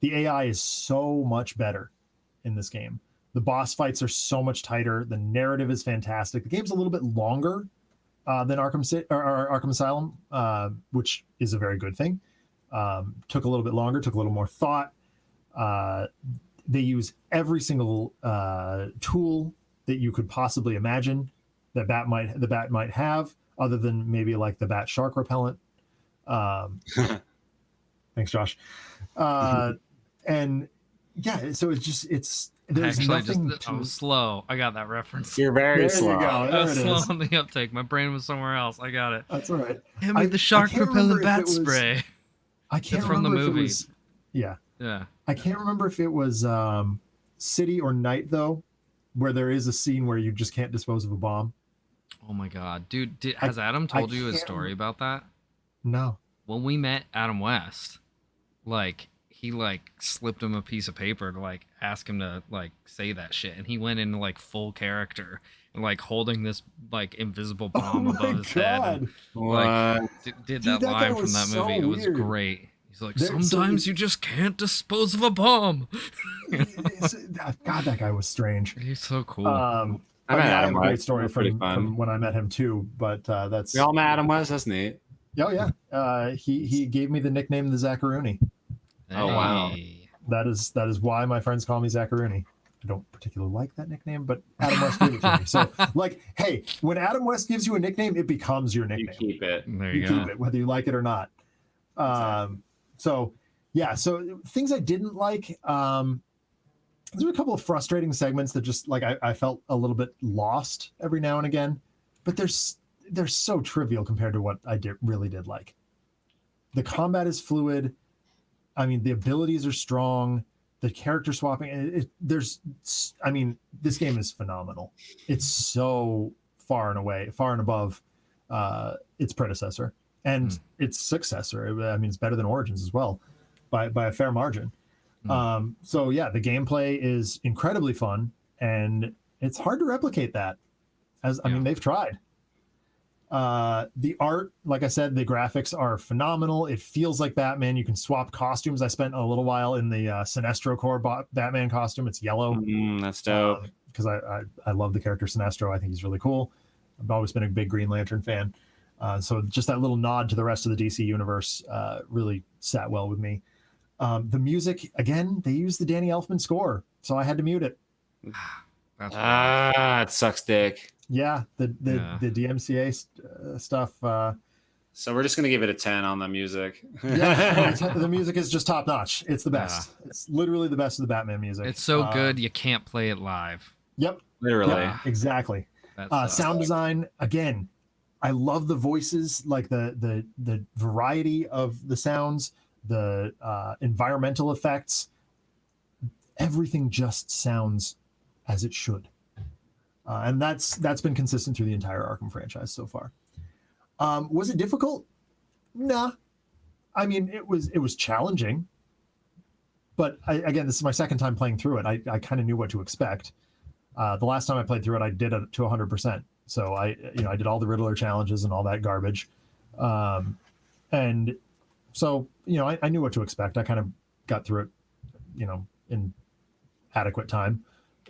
The AI is so much better in this game. The boss fights are so much tighter. The narrative is fantastic. The game's a little bit longer than Arkham Asylum, which is a very good thing. Took a little bit longer, took a little more thought. They use every single tool that you could possibly imagine that the bat might have, other than maybe like the bat shark repellent. Thanks, Josh. And yeah, so there's nothing. I'm slow. I got that reference. You're very slow. You go. I was slow on the uptake. My brain was somewhere else. I got it. That's all right. Hand me the shark repellent bat spray. I can't remember from the movie. Yeah. Yeah. I can't remember if it was City or Night though, where there is a scene where you just can't dispose of a bomb. Oh my god, dude! Has Adam told you his story about that? No. When we met Adam West, he slipped him a piece of paper to ask him to say that shit, and he went into full character and holding this invisible bomb above his head, and did that line from that movie. It was great. He's like, sometimes you just can't dispose of a bomb. God, that guy was strange. He's so cool. I have a great story from when I met him too, but that's. We all met Adam West. That's neat. Oh yeah, he gave me the nickname the Zacharuni. Oh wow. That is why my friends call me Zacharuni. I don't particularly like that nickname, but Adam West gave it to me. So hey, when Adam West gives you a nickname, it becomes your nickname. You keep it. There you go. Keep it, whether you like it or not. Exactly. So things I didn't like. There were a couple of frustrating segments that just I felt a little bit lost every now and again, but they're so trivial compared to what I really did like. The combat is fluid. I mean, the abilities are strong. the character swapping. This game is phenomenal. It's so far and above its predecessor and its successor. I mean, it's better than Origins as well by a fair margin. So yeah, the gameplay is incredibly fun, and it's hard to replicate that. I mean, they've tried. The art, like I said, the graphics are phenomenal. It feels like Batman. You can swap costumes. I spent a little while in the Sinestro Corps Batman costume. It's yellow. That's dope. Because I love the character Sinestro. I think he's really cool. I've always been a big Green Lantern fan. So just that little nod to the rest of the DC universe really sat well with me. The music, again, they used the Danny Elfman score, so I had to mute it. It sucks dick. Yeah, the DMCA stuff. So we're just gonna give it a 10 on the music. The music is just top notch. It's the best. It's literally the best of the Batman music. It's so good you can't play it live. Yep, literally. Yep, exactly. Sound design, again, I love the voices, like the variety of the sounds, the environmental effects. Everything just sounds as it should. And that's been consistent through the entire Arkham franchise so far. Was it difficult? Nah. I mean, it was challenging. But again, this is my second time playing through it. I kind of knew what to expect. The last time I played through it, I did it to 100%. So I did all the Riddler challenges and all that garbage. And so, I knew what to expect. I kind of got through it, in adequate time.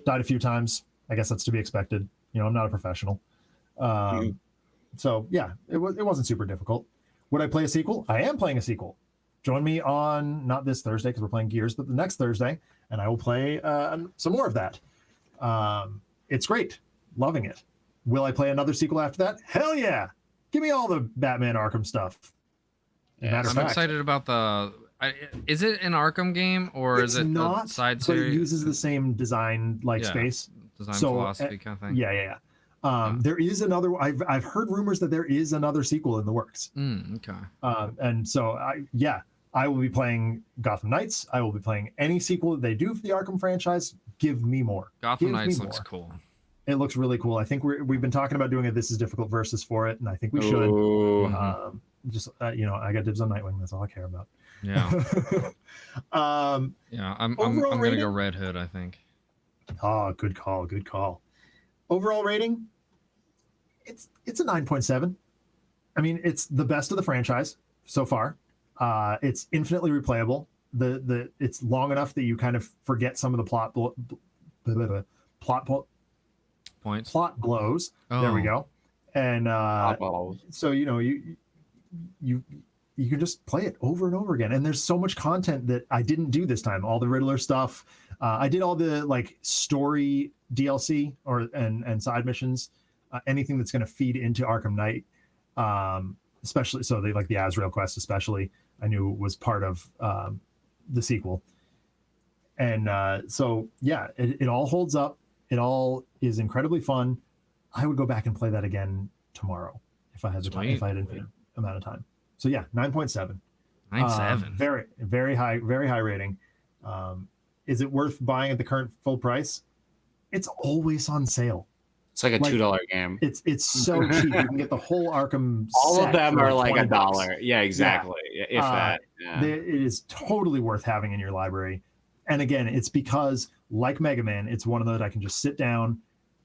Died a few times. I guess that's to be expected. I'm not a professional. So yeah, it wasn't super difficult. Would I play a sequel? I am playing a sequel. Join me on, not this Thursday because we're playing Gears, but the next Thursday, and I will play some more of that. It's great. Loving it. Will I play another sequel after that? Hell yeah. Give me all the Batman Arkham stuff. I'm excited about is it an Arkham game or is it not, a side but series? It uses the same design space. Design philosophy kind of thing. Yeah. There is another. I've heard rumors that there is another sequel in the works. Okay. And so I will be playing Gotham Knights. I will be playing any sequel that they do for the Arkham franchise. Give me more. Gotham Knights looks cool. It looks really cool. I think we've been talking about doing a This Is Difficult versus for it, and I think we should. I got dibs on Nightwing. That's all I care about. Yeah. I'm gonna go Red Hood, I think. Oh, good call. Overall rating, it's a 9.7. I mean, it's the best of the franchise so far. It's infinitely replayable. It's long enough that you kind of forget some of the plot blows. Oh. There we go. And so you can just play it over and over again. And there's so much content that I didn't do this time. All the Riddler stuff. I did all the story DLC and side missions. Anything that's going to feed into Arkham Knight, especially so they like the Azrael quest, especially I knew was part of the sequel. And so yeah, it all holds up. It all is incredibly fun. I would go back and play that again tomorrow if I had the time, if I had an amount of time. So yeah, 9.7. 9.7. Very, very high rating. Is it worth buying at the current full price? It's always on sale. It's like a $2 game. It's so cheap. You can get the whole Arkham all set of them are like $1. $20. Yeah, exactly. Yeah. If that. Yeah. It is totally worth having in your library. And again, it's because, like Mega Man, it's one of those I can just sit down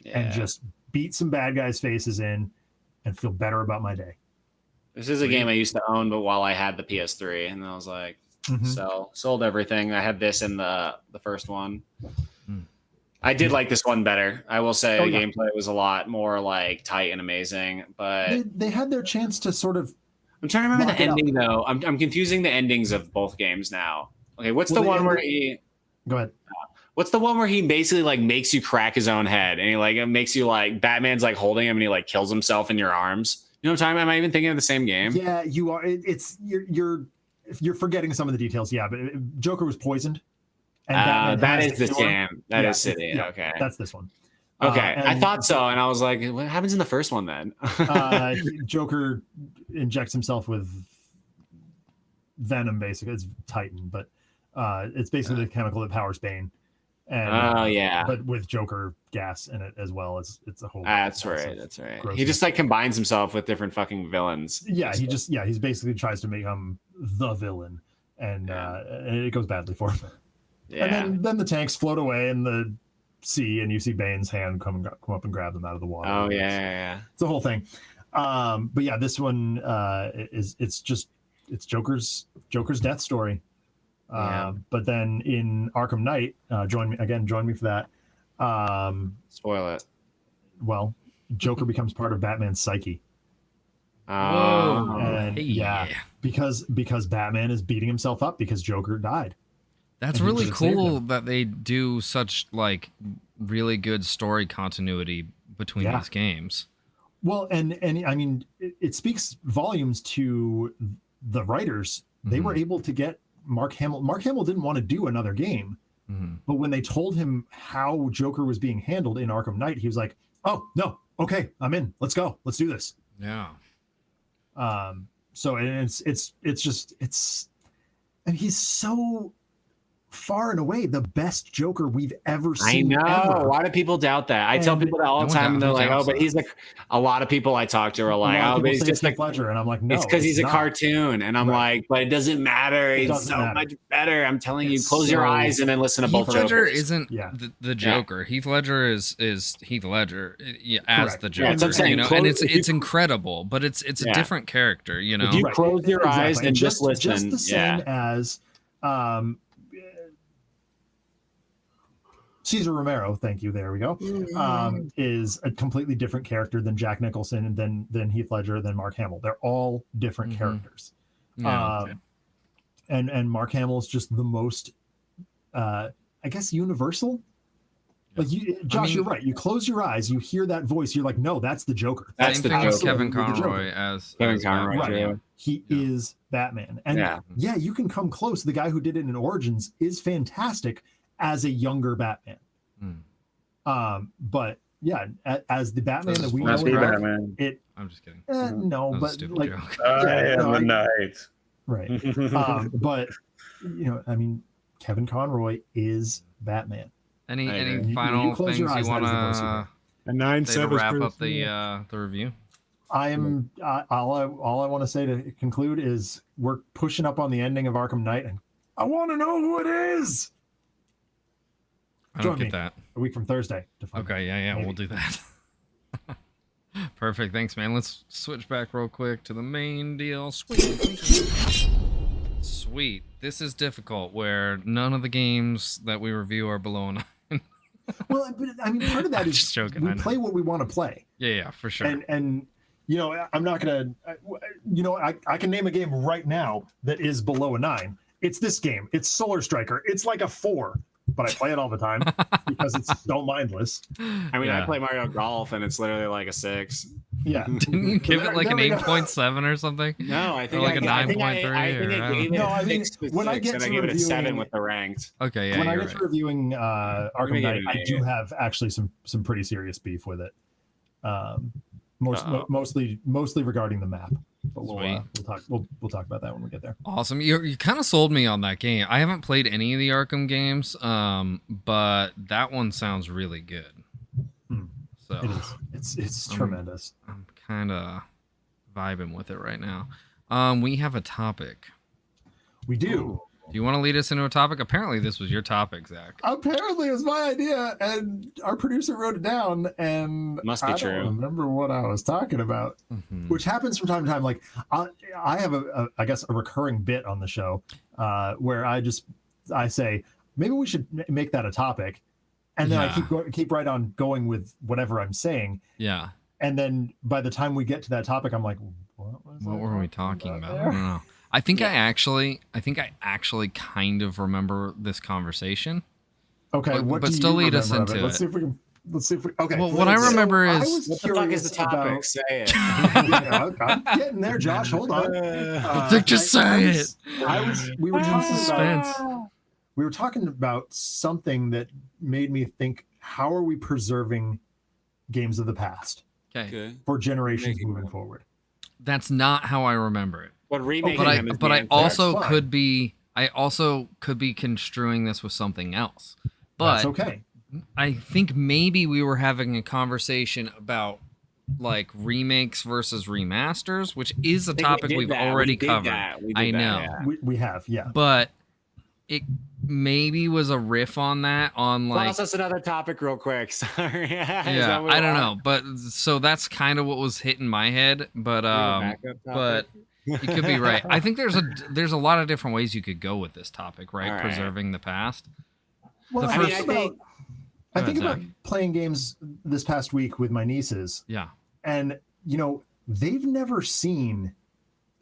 and just beat some bad guys' faces in and feel better about my day. This is a game I used to own, but while I had the PS3, and I was like, sold everything. I had this in the first one. I did like this one better. I will say the gameplay was a lot more like tight and amazing, but they had their chance to sort of. I'm trying to remember the ending though. I'm confusing the endings of both games now. Okay, what's the one where he? Go ahead. What's the one where he basically like makes you crack his own head, and he like makes you like Batman's like holding him, and he like kills himself in your arms? You know what I'm talking about? Am I even thinking of the same game? Yeah, you are. You're forgetting some of the details. Yeah, but Joker was poisoned. And that is this game. That is City. Yeah, okay, that's this one. Okay, I thought so, and I was like, what happens in the first one then? Joker injects himself with venom. Basically, it's Titan, but It's basically the chemical that powers Bane. And, but with Joker gas in it as well. It's a whole. That's right. He just like combines himself with different fucking villains. Yeah, he's basically tries to make him the villain, and it goes badly for him. Yeah. And then the tanks float away in the sea, and you see Bane's hand come up and grab them out of the water. Oh yeah. It's the whole thing. But yeah, this one it's Joker's death story. But then in Arkham Knight, join me for that. Spoil it. Well, Joker becomes part of Batman's psyche. And because Batman is beating himself up because Joker died. That's really cool that they do such like really good story continuity between these games. Well, and I mean, it speaks volumes to the writers. They were able to get Mark Hamill. Mark Hamill didn't want to do another game, but when they told him how Joker was being handled in Arkham Knight, he was like, "Oh no, okay, I'm in. Let's go. Let's do this." Yeah. So and he's so far and away the best Joker we've ever seen. I know. A lot of people doubt that. I tell people that all the time, and they're like, "Oh, but he's like." A lot of people I talk to are like, "Oh, but he's just like Ledger," and I'm like, "No, it's because he's a cartoon." And I'm like, "But it doesn't matter. He's so much better." I'm telling you, close your eyes and then listen to both. Heath Ledger isn't the Joker. Heath Ledger is Heath Ledger as the Joker. And it's incredible, but it's a different character. You know, if you close your eyes and just listen, just the same as. Cesar Romero, thank you. There we go. Is a completely different character than Jack Nicholson and then Heath Ledger, than Mark Hamill. They're all different characters. And Mark Hamill is just the most, I guess, universal. Like Josh, you're right. You close your eyes, you hear that voice, you're like, no, that's the Joker. That's the Joker. Kevin Conroy as Kevin Conroy. Right. He is Batman, and you can come close. The guy who did it in Origins is fantastic as a younger Batman. But yeah, as the Batman that we know, I'm just kidding. No, but like, night. Right. But I mean, Kevin Conroy is Batman. Any final things you want to wrap up the review? All I want to say to conclude is we're pushing up on the ending of Arkham Knight, and I want to know who it is. I don't get that. A week from Thursday. Okay, we'll do that. Perfect. Thanks, man. Let's switch back real quick to the main deal. Sweet. This is difficult, where none of the games that we review are below 9. Well, but I mean, part of that is joking, we play what we want to play. Yeah, for sure. And I'm not gonna. I can name a game right now that is below a 9. It's this game. It's Solar Striker. It's like a 4. But I play it all the time because it's so mindless. I mean, I play Mario Golf, and it's literally like a 6. Yeah. Didn't you give it like an 8.7 or something? No, I think like a 9.3. I think I gave it when I get to give it a 7 reviewing with the ranked. Okay, yeah. When I get to reviewing Arkham Knight, I do have actually some pretty serious beef with it. Mostly regarding the map. But we'll talk about that when we get there. Awesome. You kind of sold me on that game. I haven't played any of the Arkham games, but that one sounds really good. So it is. It's tremendous. I'm kind of vibing with it right now. We have a topic. We do. Do you want to lead us into a topic? Apparently, this was your topic, Zach. Apparently, it was my idea, and our producer wrote it down, and must be true. I don't remember what I was talking about, which happens from time to time. Like I have I guess a recurring bit on the show where I say maybe we should make that a topic, and then I keep right on going with whatever I'm saying. Yeah. And then by the time we get to that topic, I'm like, what were we talking about? I don't know. I think I actually kind of remember this conversation. Okay, but still lead us into it. Let's see if we. Okay. Well, what I remember is what the fuck is the topic? Say it. I'm getting there, Josh. Hold on. Just say it. We were talking about something that made me think: how are we preserving games of the past? Okay. For generations moving forward. That's not how I remember it. But I also could be I also could be construing this with something else. But that's okay. I think maybe we were having a conversation about like remakes versus remasters, which is a topic we've already covered. I know. We have, yeah. But it maybe was a riff on that, on like. Plus, that's another topic, real quick. Sorry. Yeah, I don't know, but so that's kind of what was hitting my head. But you could be right. I think there's a lot of different ways you could go with this topic, right? Preserving the past. Well, I think about playing games this past week with my nieces. Yeah. And, you know, they've never seen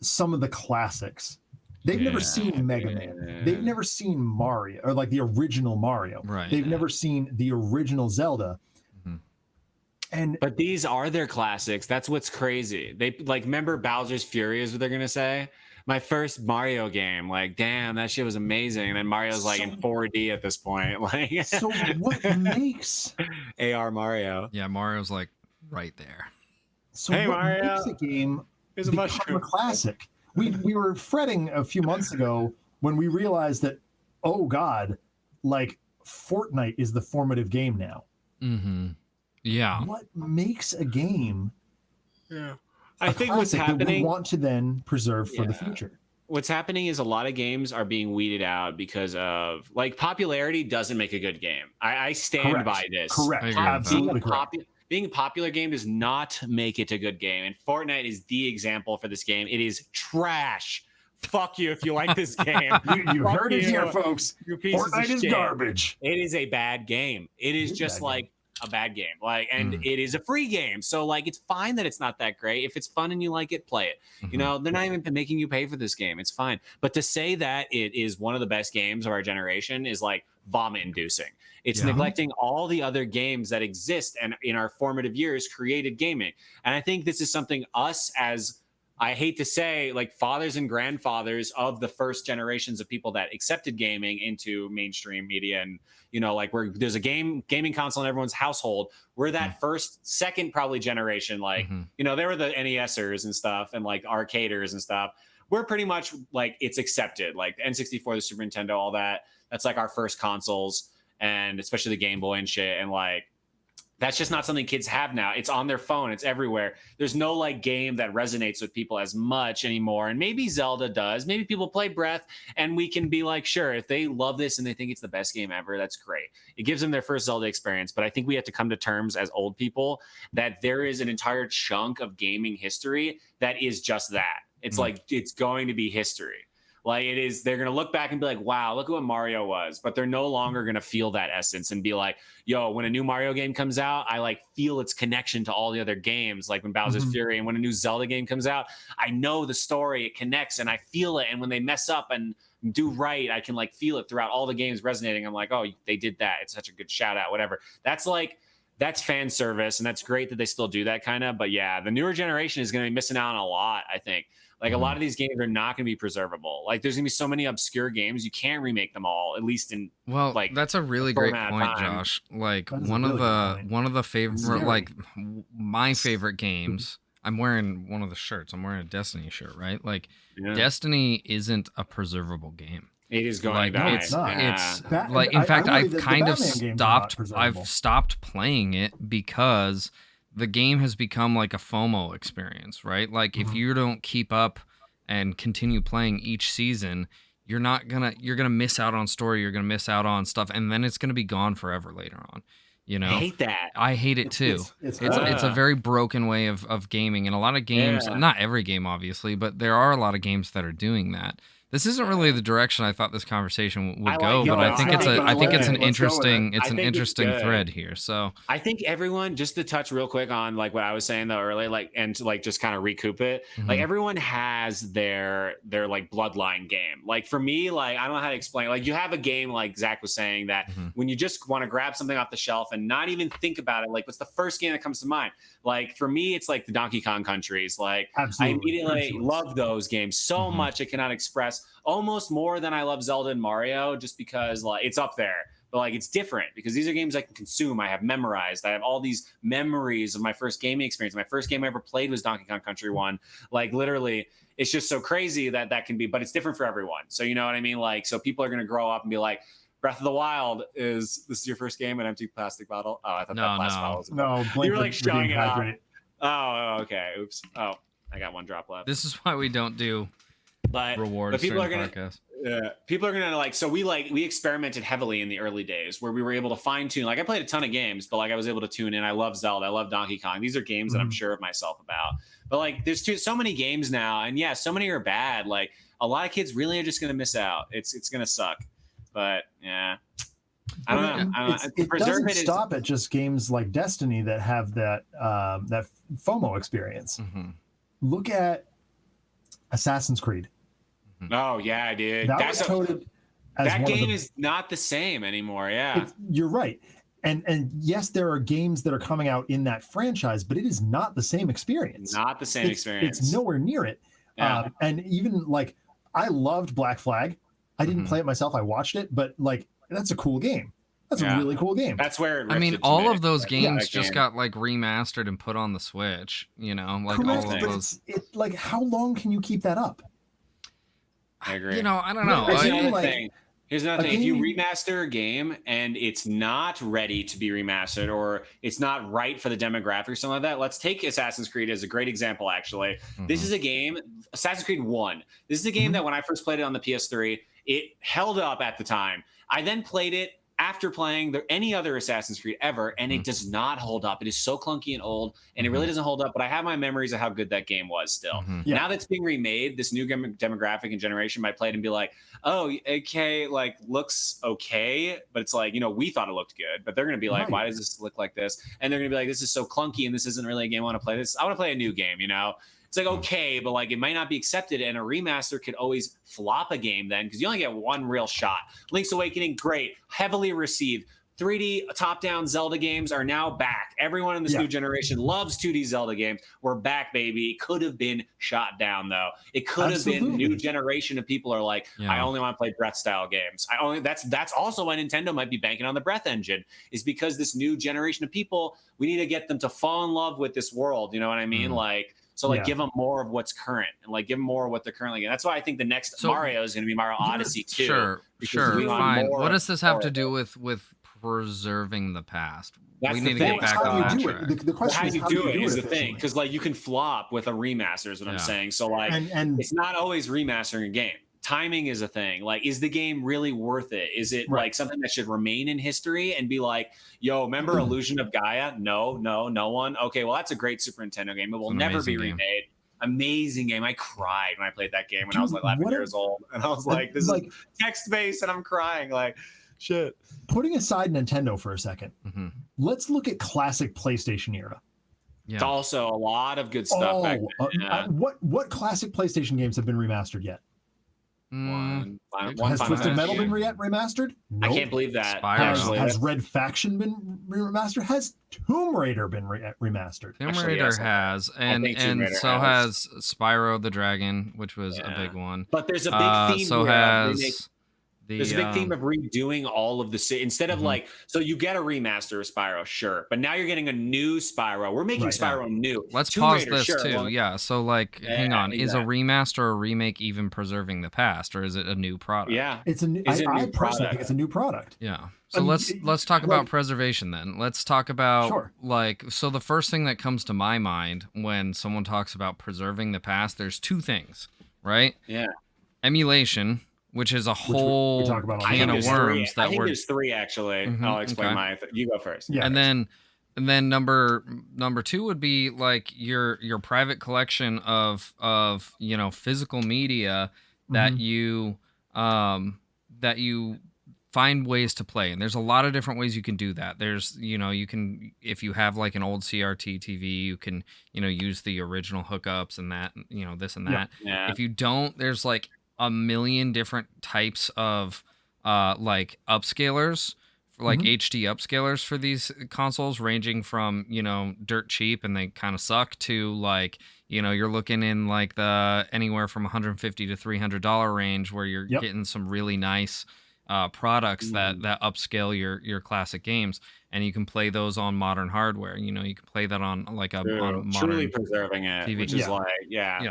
some of the classics. They've never seen Mega Man. They've never seen Mario, or like the original Mario. Right. They've never seen the original Zelda. But these are their classics. That's what's crazy. They like, remember Bowser's Fury is what they're gonna say. My first Mario game, like, damn, that shit was amazing. And then Mario's like in 4D at this point. Like, so what makes AR Mario? Yeah, Mario's like right there. So hey, what Mario makes a game become a classic? We were fretting a few months ago when we realized that, oh God, like Fortnite is the formative game now. Mm-hmm. Yeah. What makes a game? Yeah. I think what's happening, that we want to then preserve for the future. What's happening is a lot of games are being weeded out because of like popularity doesn't make a good game. I stand by this. Correct. Absolutely correct. Being a popular game does not make it a good game. And Fortnite is the example for this game. It is trash. Fuck you if you like this game. you heard it here, folks. Fortnite is garbage. It is a bad game. It is just like a bad game, like, and it is a free game, so like it's fine that it's not that great. If it's fun and you like it, play it. You know, they're not even making you pay for this game. It's fine. But to say that it is one of the best games of our generation is like vomit inducing. It's neglecting all the other games that exist and in our formative years created gaming. And I think this is something us, as I hate to say, like fathers and grandfathers of the first generations of people that accepted gaming into mainstream media, and you know, like where there's a gaming console in everyone's household. We're that second probably generation. Like, you know, they were the NESers and stuff, and like arcaders and stuff. We're pretty much like it's accepted, like the N64, the Super Nintendo, all that. That's like our first consoles, and especially the Game Boy and shit, and like. That's just not something kids have now. It's on their phone. It's everywhere. There's no like game that resonates with people as much anymore. And maybe Zelda does. Maybe people play Breath and we can be like, sure, if they love this and they think it's the best game ever, that's great. It gives them their first Zelda experience. But I think we have to come to terms as old people that there is an entire chunk of gaming history that is just that. It's like, it's going to be history. Like it is, they're going to look back and be like, wow, look at what Mario was. But they're no longer going to feel that essence and be like, yo, when a new Mario game comes out, I like feel its connection to all the other games, like when Bowser's Fury. And when a new Zelda game comes out, I know the story, it connects and I feel it. And when they mess up and do right, I can like feel it throughout all the games resonating. I'm like, oh, they did that. It's such a good shout out, whatever. That's like, that's fan service. And that's great that they still do that kind of. But yeah, the newer generation is going to be missing out on a lot, I think. Like a lot of these games are not going to be preservable. Like there's going to be so many obscure games you can't remake them all. At least in like that's a really great point, Josh. Like one of the favorite, like my favorite games. I'm wearing one of the shirts. I'm wearing a Destiny shirt, right? Like Destiny isn't a preservable game. It is going to die. It's like in fact I've kind of stopped. I've stopped playing it because the game has become like a FOMO experience, right? Like if you don't keep up and continue playing each season, you're gonna miss out on story. You're gonna miss out on stuff, and then it's gonna be gone forever later on. You know, I hate that. I hate it too. It's a very broken way of gaming, and a lot of games, not every game obviously, but there are a lot of games that are doing that. This isn't really the direction I thought this conversation would go, but I think it's an interesting thread here. So I think everyone, just to touch real quick on like what I was saying though earlier, like and to like just kind of recoup it, like everyone has their like bloodline game. Like for me, like I don't know how to explain. Like you have a game like Zach was saying that when you just want to grab something off the shelf and not even think about it, like what's the first game that comes to mind? Like for me, it's like the Donkey Kong Countries. Like I immediately love those games so much I cannot express. Almost more than I love Zelda and Mario, just because like it's up there, but like it's different because these are games I can consume. I have memorized. I have all these memories of my first gaming experience. My first game I ever played was Donkey Kong Country 1. Like literally, it's just so crazy that can be, but it's different for everyone. So you know what I mean? Like, so people are going to grow up and be like, Breath of the Wild this is your first game, an empty plastic bottle. Oh, I thought that plastic bottle was Blink you were like showing it off. hydrate. Oh, okay. Oops. Oh, I got one drop left. This is why we don't do rewards. But people are gonna like. So we experimented heavily in the early days where we were able to fine tune. Like I played a ton of games, but like I was able to tune in. I love Zelda. I love Donkey Kong. These are games that I'm sure of myself about. But like, there's so many games now, and yeah, so many are bad. Like a lot of kids really are just gonna miss out. It's gonna suck. But yeah. I don't know. It doesn't stop at just games like Destiny that have that FOMO experience. Look at Assassin's Creed. Oh yeah, dude. That game is not the same anymore. Yeah, you're right. And yes, there are games that are coming out in that franchise, but it is not the same experience. Not the same experience. It's nowhere near it. Yeah. And even like, I loved Black Flag. I didn't play it myself. I watched it, but like, that's a cool game. That's a really cool game. That's where all of those games just got like remastered and put on the Switch. You know, like correct, all of those. Like, how long can you keep that up? I agree. You know, I don't know. Here's another thing. If you remaster a game and it's not ready to be remastered or it's not right for the demographic or something like that, let's take Assassin's Creed as a great example, actually. This is a game, Assassin's Creed 1. This is a game that when I first played it on the PS3, it held up at the time. I then played it after playing any other Assassin's Creed ever, and it does not hold up. It is so clunky and old, and it really doesn't hold up, but I have my memories of how good that game was still. Now that's being remade, this new demographic and generation might play it and be like, oh, okay, like, looks okay, but it's like, you know, we thought it looked good, but they're going to be like, why does this look like this? And they're going to be like, this is so clunky, and this isn't really a game I want to play. I want to play a new game, you know? It's like, okay, but like it might not be accepted, and a remaster could always flop a game then because you only get one real shot. Link's Awakening, great, heavily received. 3D top-down Zelda games are now back. Everyone in this new generation loves 2D Zelda games. We're back, baby. It could have been shot down, though. It could have been new generation of people are like, I only want to play Breath-style games. That's also why Nintendo might be banking on the Breath engine, is because this new generation of people, we need to get them to fall in love with this world. You know what I mean? So give them more of what's current and like give them more of what they're currently getting. That's why I think the next Mario is going to be Mario Odyssey too. Sure, fine. What does this have to do with preserving the past? We need to get back on that track. The question is how you do it is the thing, because like you can flop with a remaster is what I'm saying. So like, and it's not always remastering a game. Timing is a thing. Like, is the game really worth it? Is it like something that should remain in history and be like, yo, remember Illusion of Gaia? No one. Okay, well, that's a great Super Nintendo game. It will never be remade. Amazing game. I cried when I played that game when I was like 11 years old. And I was like, this is text-based and I'm crying. Like, shit. Putting aside Nintendo for a second, let's look at classic PlayStation era. Yeah. It's also a lot of good stuff back then. What classic PlayStation games have been remastered yet? One Has Twisted Metal been remastered? Nope. I can't believe that. Has Red Faction been remastered? Has Tomb Raider been remastered? Tomb Raider has, and so has Spyro the Dragon, which was a big one. But there's a big theme. So has there's a big theme of redoing all of the instead of like, so you get a remaster of Spyro, sure, but now you're getting a new Spyro. We're making Spyro new. Let's pause this too. Yeah, so like, hang on, is a remaster or remake even preserving the past, or is it a new product? Yeah, it's a new. I personally think it's a new product. Yeah. So let's talk about preservation then. Let's talk about so the first thing that comes to my mind when someone talks about preserving the past, there's two things, right? Yeah. Emulation, which is a whole can of worms. I think there's three actually. I'll explain mine. You go first. Yeah. And then number two would be like your private collection of physical media that you find ways to play. And there's a lot of different ways you can do that. There's, you can, if you have like an old CRT TV, you can, use the original hookups and that, this and that. Yeah. If you don't, there's like a million different types of like upscalers, like HD upscalers for these consoles, ranging from dirt cheap and they kind of suck to like you're looking in like the anywhere from $150 to $300 range where you're getting some really nice products that upscale your classic games, and you can play those on modern hardware. You can play that on like on modern truly preserving it, TV. which is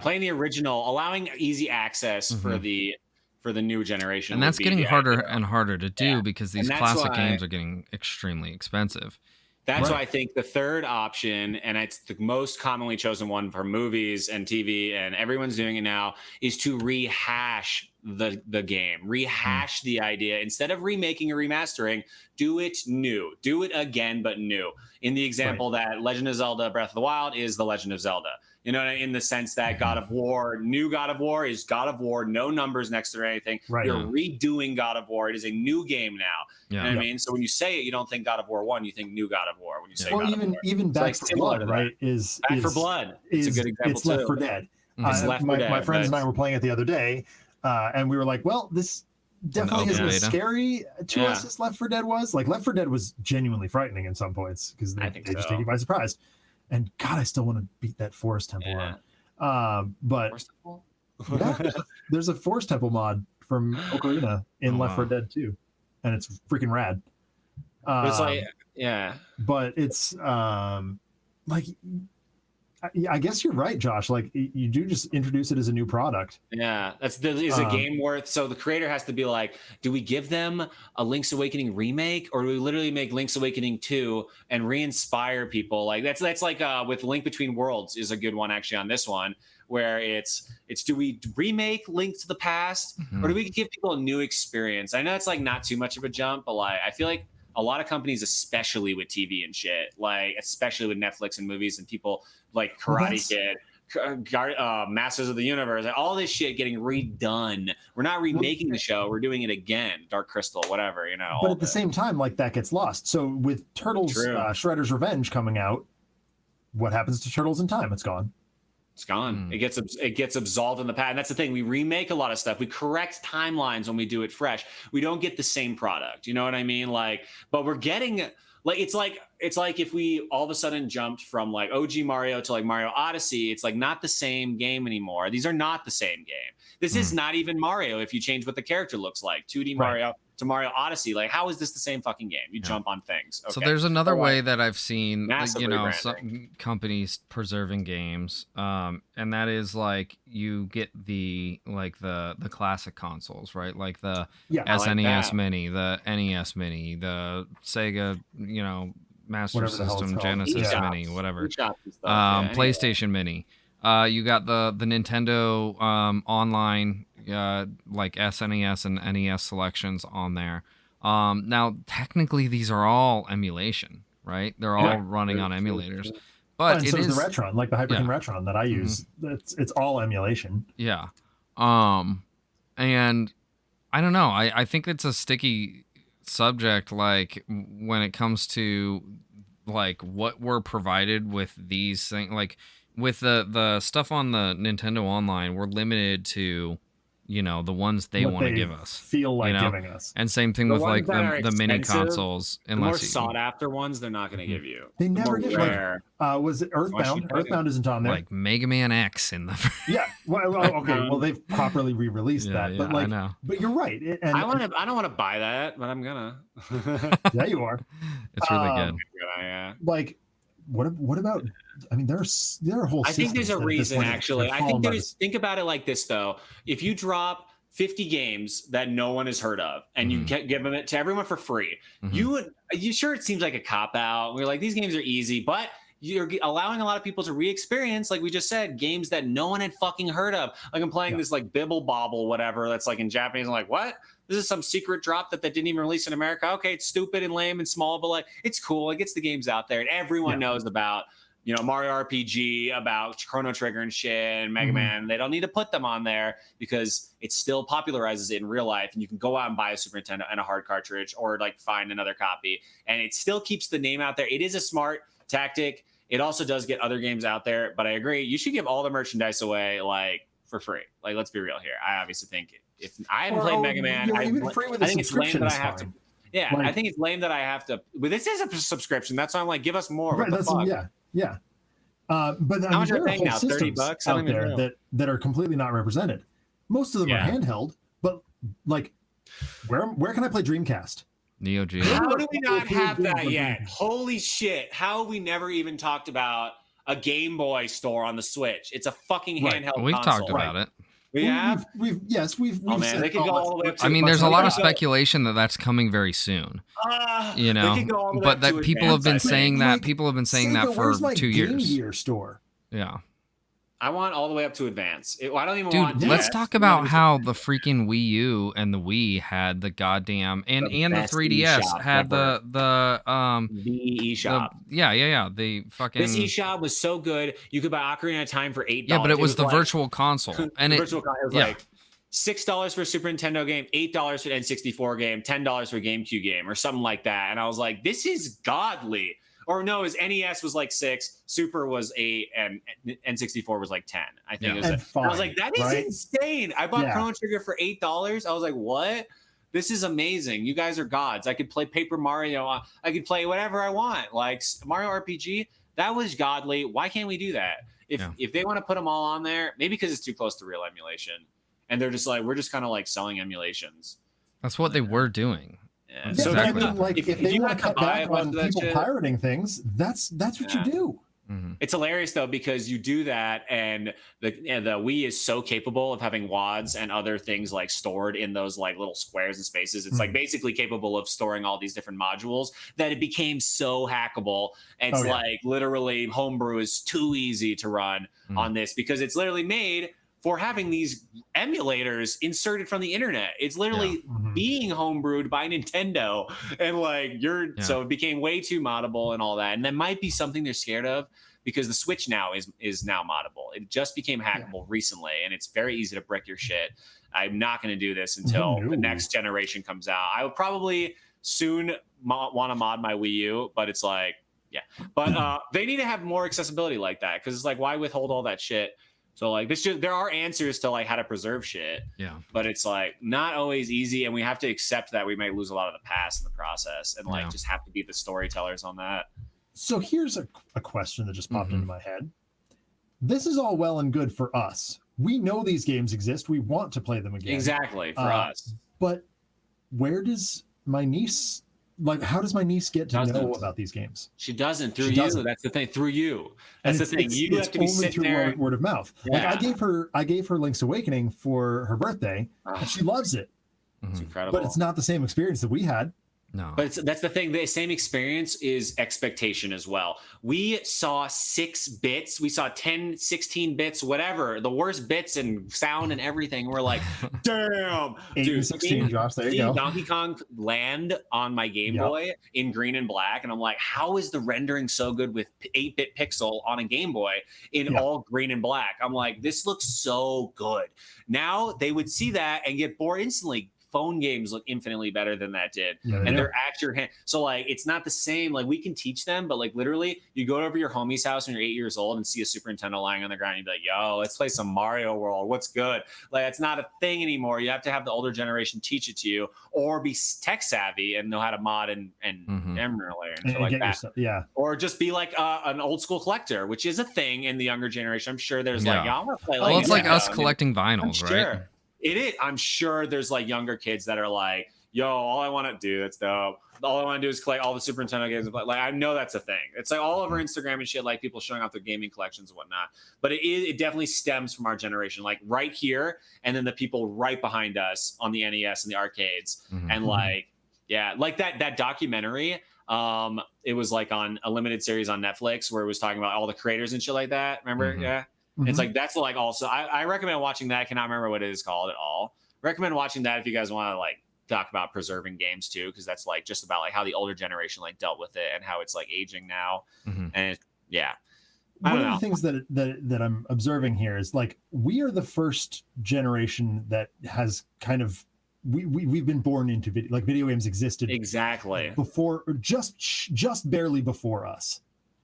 playing the original, allowing easy access for the new generation. And that's getting harder and harder to do because these classic games are getting extremely expensive. That's why I think the third option, and it's the most commonly chosen one for movies and TV, and everyone's doing it now, is to rehash the game, rehash the idea. Instead of remaking or remastering, do it new. Do it again, but new. In the example that Legend of Zelda Breath of the Wild is The Legend of Zelda. In the sense that God of War, new God of War is God of War, no numbers next to anything. Right. You're redoing God of War. It is a new game now. You know what I mean? So when you say it, you don't think God of War 1, you think new God of War. When you say God of War. Even Back 4 Blood, right? Back 4 Blood. It's a good example. It's Left 4 Dead. My friends and I were playing it the other day, and we were like, well, this definitely isn't as scary to us as Left 4 Dead was. Like, Left 4 Dead was genuinely frightening in some points because they just take you by surprise. And God, I still want to beat that Forest Temple run. But Forest Temple? there's a Forest Temple mod from Ocarina in Left 4 Dead 2, and it's freaking rad. It's but it's like, I guess you're right, Josh. Like, you do just introduce it as a new product. Yeah, is a game worth? So the creator has to be like, do we give them a Link's Awakening remake, or do we literally make Link's Awakening 2 and re-inspire people? Like that's like with Link Between Worlds is a good one actually on this one, where it's do we remake Link to the Past, or do we give people a new experience? I know it's like not too much of a jump, but like I feel like a lot of companies, especially with TV and shit, like especially with Netflix and movies and people like Karate Kid, Masters of the Universe, all this shit getting redone. We're not remaking the show, we're doing it again. Dark Crystal, whatever, But at the same time, like that gets lost. So with Turtles, Shredder's Revenge coming out, what happens to Turtles in Time? It's gone. It's gone. It gets absolved in the past. And that's the thing. We remake a lot of stuff. We correct timelines when we do it fresh. We don't get the same product. You know what I mean? Like, but we're getting like it's like if we all of a sudden jumped from like OG Mario to like Mario Odyssey. It's like not the same game anymore. These are not the same game. This is not even Mario if you change what the character looks like. 2D Mario to Mario Odyssey. Like, how is this the same fucking game? You jump on things. Okay. So there's another way that I've seen, some companies preserving games, and that is like you get the classic consoles, right? Like the SNES Mini, the NES Mini, the Sega, Master System, Genesis Mini, whatever. PlayStation Mini. You got the Nintendo online like SNES and NES selections on there. Now, technically, these are all emulation, right? They're all running on emulators. But and so is the Retron, like the Hyperkin Retron that I use. It's all emulation. Yeah. And I don't know. I think it's a sticky subject, like when it comes to like what we're provided with these things, like with the stuff on the Nintendo Online, we're limited to the ones they want to give us, feel like giving us. And same thing with like the mini consoles. The more sought after ones, they're not going to give you. They never give. Was it Earthbound? Earthbound isn't on there. Like Mega Man X in the. Yeah. Well, okay. Well, they've properly re-released that, but like, I know. But you're right. And I don't want to buy that, but I'm gonna. Yeah, you are. It's really good. Like, what about? I mean, there are whole. I think there's a reason, actually. I think think about it like this, though. If you drop 50 games that no one has heard of, and you give them to everyone for free, you sure it seems like a cop out. We're like, these games are easy, but you're allowing a lot of people to re-experience, like we just said, games that no one had fucking heard of. Like I'm playing this like Bibble Bobble, whatever, that's like in Japanese. I'm like, what? This is some secret drop that didn't even release in America. Okay, it's stupid and lame and small, but like it's cool. It gets the games out there, and everyone knows about Mario RPG, about Chrono Trigger and shit, and Mega Man. They don't need to put them on there because it still popularizes it in real life, and you can go out and buy a Super Nintendo and a hard cartridge, or like find another copy, and it still keeps the name out there. It is a smart tactic. It also does get other games out there, but I agree. You should give all the merchandise away like for free. Like, let's be real here. I obviously think if I haven't played Mega Man, I think it's lame that I have to. Yeah, like, I think it's lame that I have to. But this is a subscription. That's why I'm like, give us more. Right, yeah. But I mean, there are whole systems out there that are completely not represented. Most of them are handheld, but like Where can I play Dreamcast? Neo Geo. How do we not have that yet? Holy shit! How have we never even talked about a Game Boy store on the Switch? It's a fucking handheld. We've console. talked about it. We have. We've oh man, they could go all the way up to. I mean, there's a lot of speculation that that's coming very soon. You know, but that people have been saying that. People have been saying that for 2 years. Game Gear store. Yeah. I want all the way up to Advance. I don't even want. Dude, let's talk about how the freaking Wii U and the Wii had the goddamn and the 3DS had the eShop. Yeah. The fucking this eShop was so good. You could buy Ocarina of Time for $8. Yeah, but it was the virtual console, and it was like $6 for a Super Nintendo game, $8 for an N64 game, $10 for a GameCube game, or something like that. And I was like, this is godly. Or no, his NES was like 6, Super was 8, and N64 was like 10. I think it was. I was like, that is insane. I bought Chrono Trigger for $8. I was like, what? This is amazing. You guys are gods. I could play Paper Mario. I could play whatever I want. Like Mario RPG, that was godly. Why can't we do that? If they want to put them all on there, maybe because it's too close to real emulation, and they're just like, we're just kind of like selling emulations. That's what they were doing. Yeah, so exactly. if they want to cut back on people pirating things, that's what you do. Mm-hmm. It's hilarious though, because you do that, and the Wii is so capable of having WADs and other things like stored in those like little squares and spaces. It's like basically capable of storing all these different modules that it became so hackable. And it's like literally homebrew is too easy to run on this because it's literally made for having these emulators inserted from the internet. It's literally being homebrewed by Nintendo, and like so it became way too moddable and all that. And that might be something they're scared of because the Switch now is now moddable. It just became hackable recently, and it's very easy to brick your shit. I'm not going to do this until the next generation comes out. I will probably soon want to mod my Wii U, but it's like, but they need to have more accessibility like that, because it's like, why withhold all that shit? So like there are answers to like how to preserve shit. Yeah. But it's like not always easy, and we have to accept that we might lose a lot of the past in the process, and like just have to be the storytellers on that. So here's a question that just popped into my head. This is all well and good for us. We know these games exist. We want to play them again. Exactly, for us. But where does my niece how does my niece get to know about these games? She doesn't. Through you. That's the thing. Through you. That's the thing. You have to be sitting there. Word of mouth. Yeah. Like I gave her Link's Awakening for her birthday, and she loves it. It's incredible. But it's not the same experience that we had. No. But that's the thing. The same experience is expectation as well. We saw 6 bits. We saw 10, 16 bits, whatever. The worst bits and sound and everything. We're like, damn. 8 and 16, Josh. There you go. Donkey Kong land on my Game Boy in green and black. And I'm like, how is the rendering so good with 8-bit pixel on a Game Boy in all green and black? I'm like, this looks so good. Now they would see that and get bored instantly. Phone games look infinitely better than that did, and they're at your hand. So like, it's not the same. Like, we can teach them, but like literally, you go over your homie's house when you're 8 years old and see a Super Nintendo lying on the ground. You'd be like, "Yo, let's play some Mario World. What's good?" Like, it's not a thing anymore. You have to have the older generation teach it to you, or be tech savvy and know how to mod and emulate and shit like that. Or just be like an old school collector, which is a thing in the younger generation. I'm sure there's like, I want to play. Well, it's like us collecting vinyls, right? It is. I'm sure there's like younger kids that are like, yo, all I want to do, that's dope. All I want to do is collect all the Super Nintendo games. Like, I know that's a thing. It's like all over Instagram and shit, like people showing off their gaming collections and whatnot. But it definitely stems from our generation, like right here, and then the people right behind us on the NES and the arcades. And like, like that documentary. It was like on a limited series on Netflix where it was talking about all the creators and shit like that. Remember? Yeah. It's like, that's like also, I recommend watching that. I cannot remember what it is called at all. Recommend watching that if you guys want to like talk about preserving games too, because that's like just about like how the older generation like dealt with it and how it's like aging now. And one of the things that I'm observing here is like, we are the first generation that has kind of we've been born into video games existed before, just barely before us.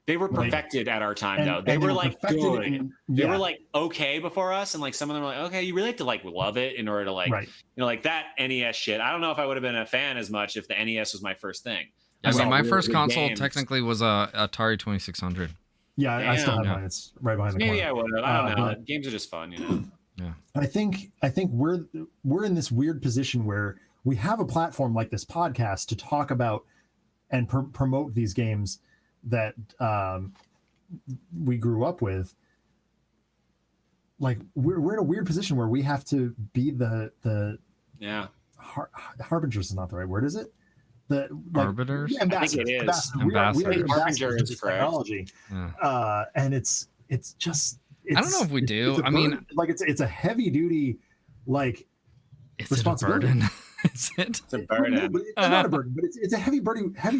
They were perfected at our time, though. They were like good. They were like okay before us, and like some of them were like, okay, you really have to like love it in order to like, you know, like that NES shit. I don't know if I would have been a fan as much if the NES was my first thing. I mean, my first console technically was a Atari 2600. Yeah, I still have mine. It's right behind the corner. Maybe I would have. I don't know. Games are just fun, you know. I think we're in this weird position where we have a platform like this podcast to talk about and promote these games that we grew up with. Like we're in a weird position where we have to be the harbingers is not the right word, is it? The arbiters. I think it is. We are the ambassadors of technology, and it's just. I don't know if we do. I mean, like it's a heavy duty, like responsibility. It a burden? Is it? It's a burden. No, it's not a burden, but it's a heavy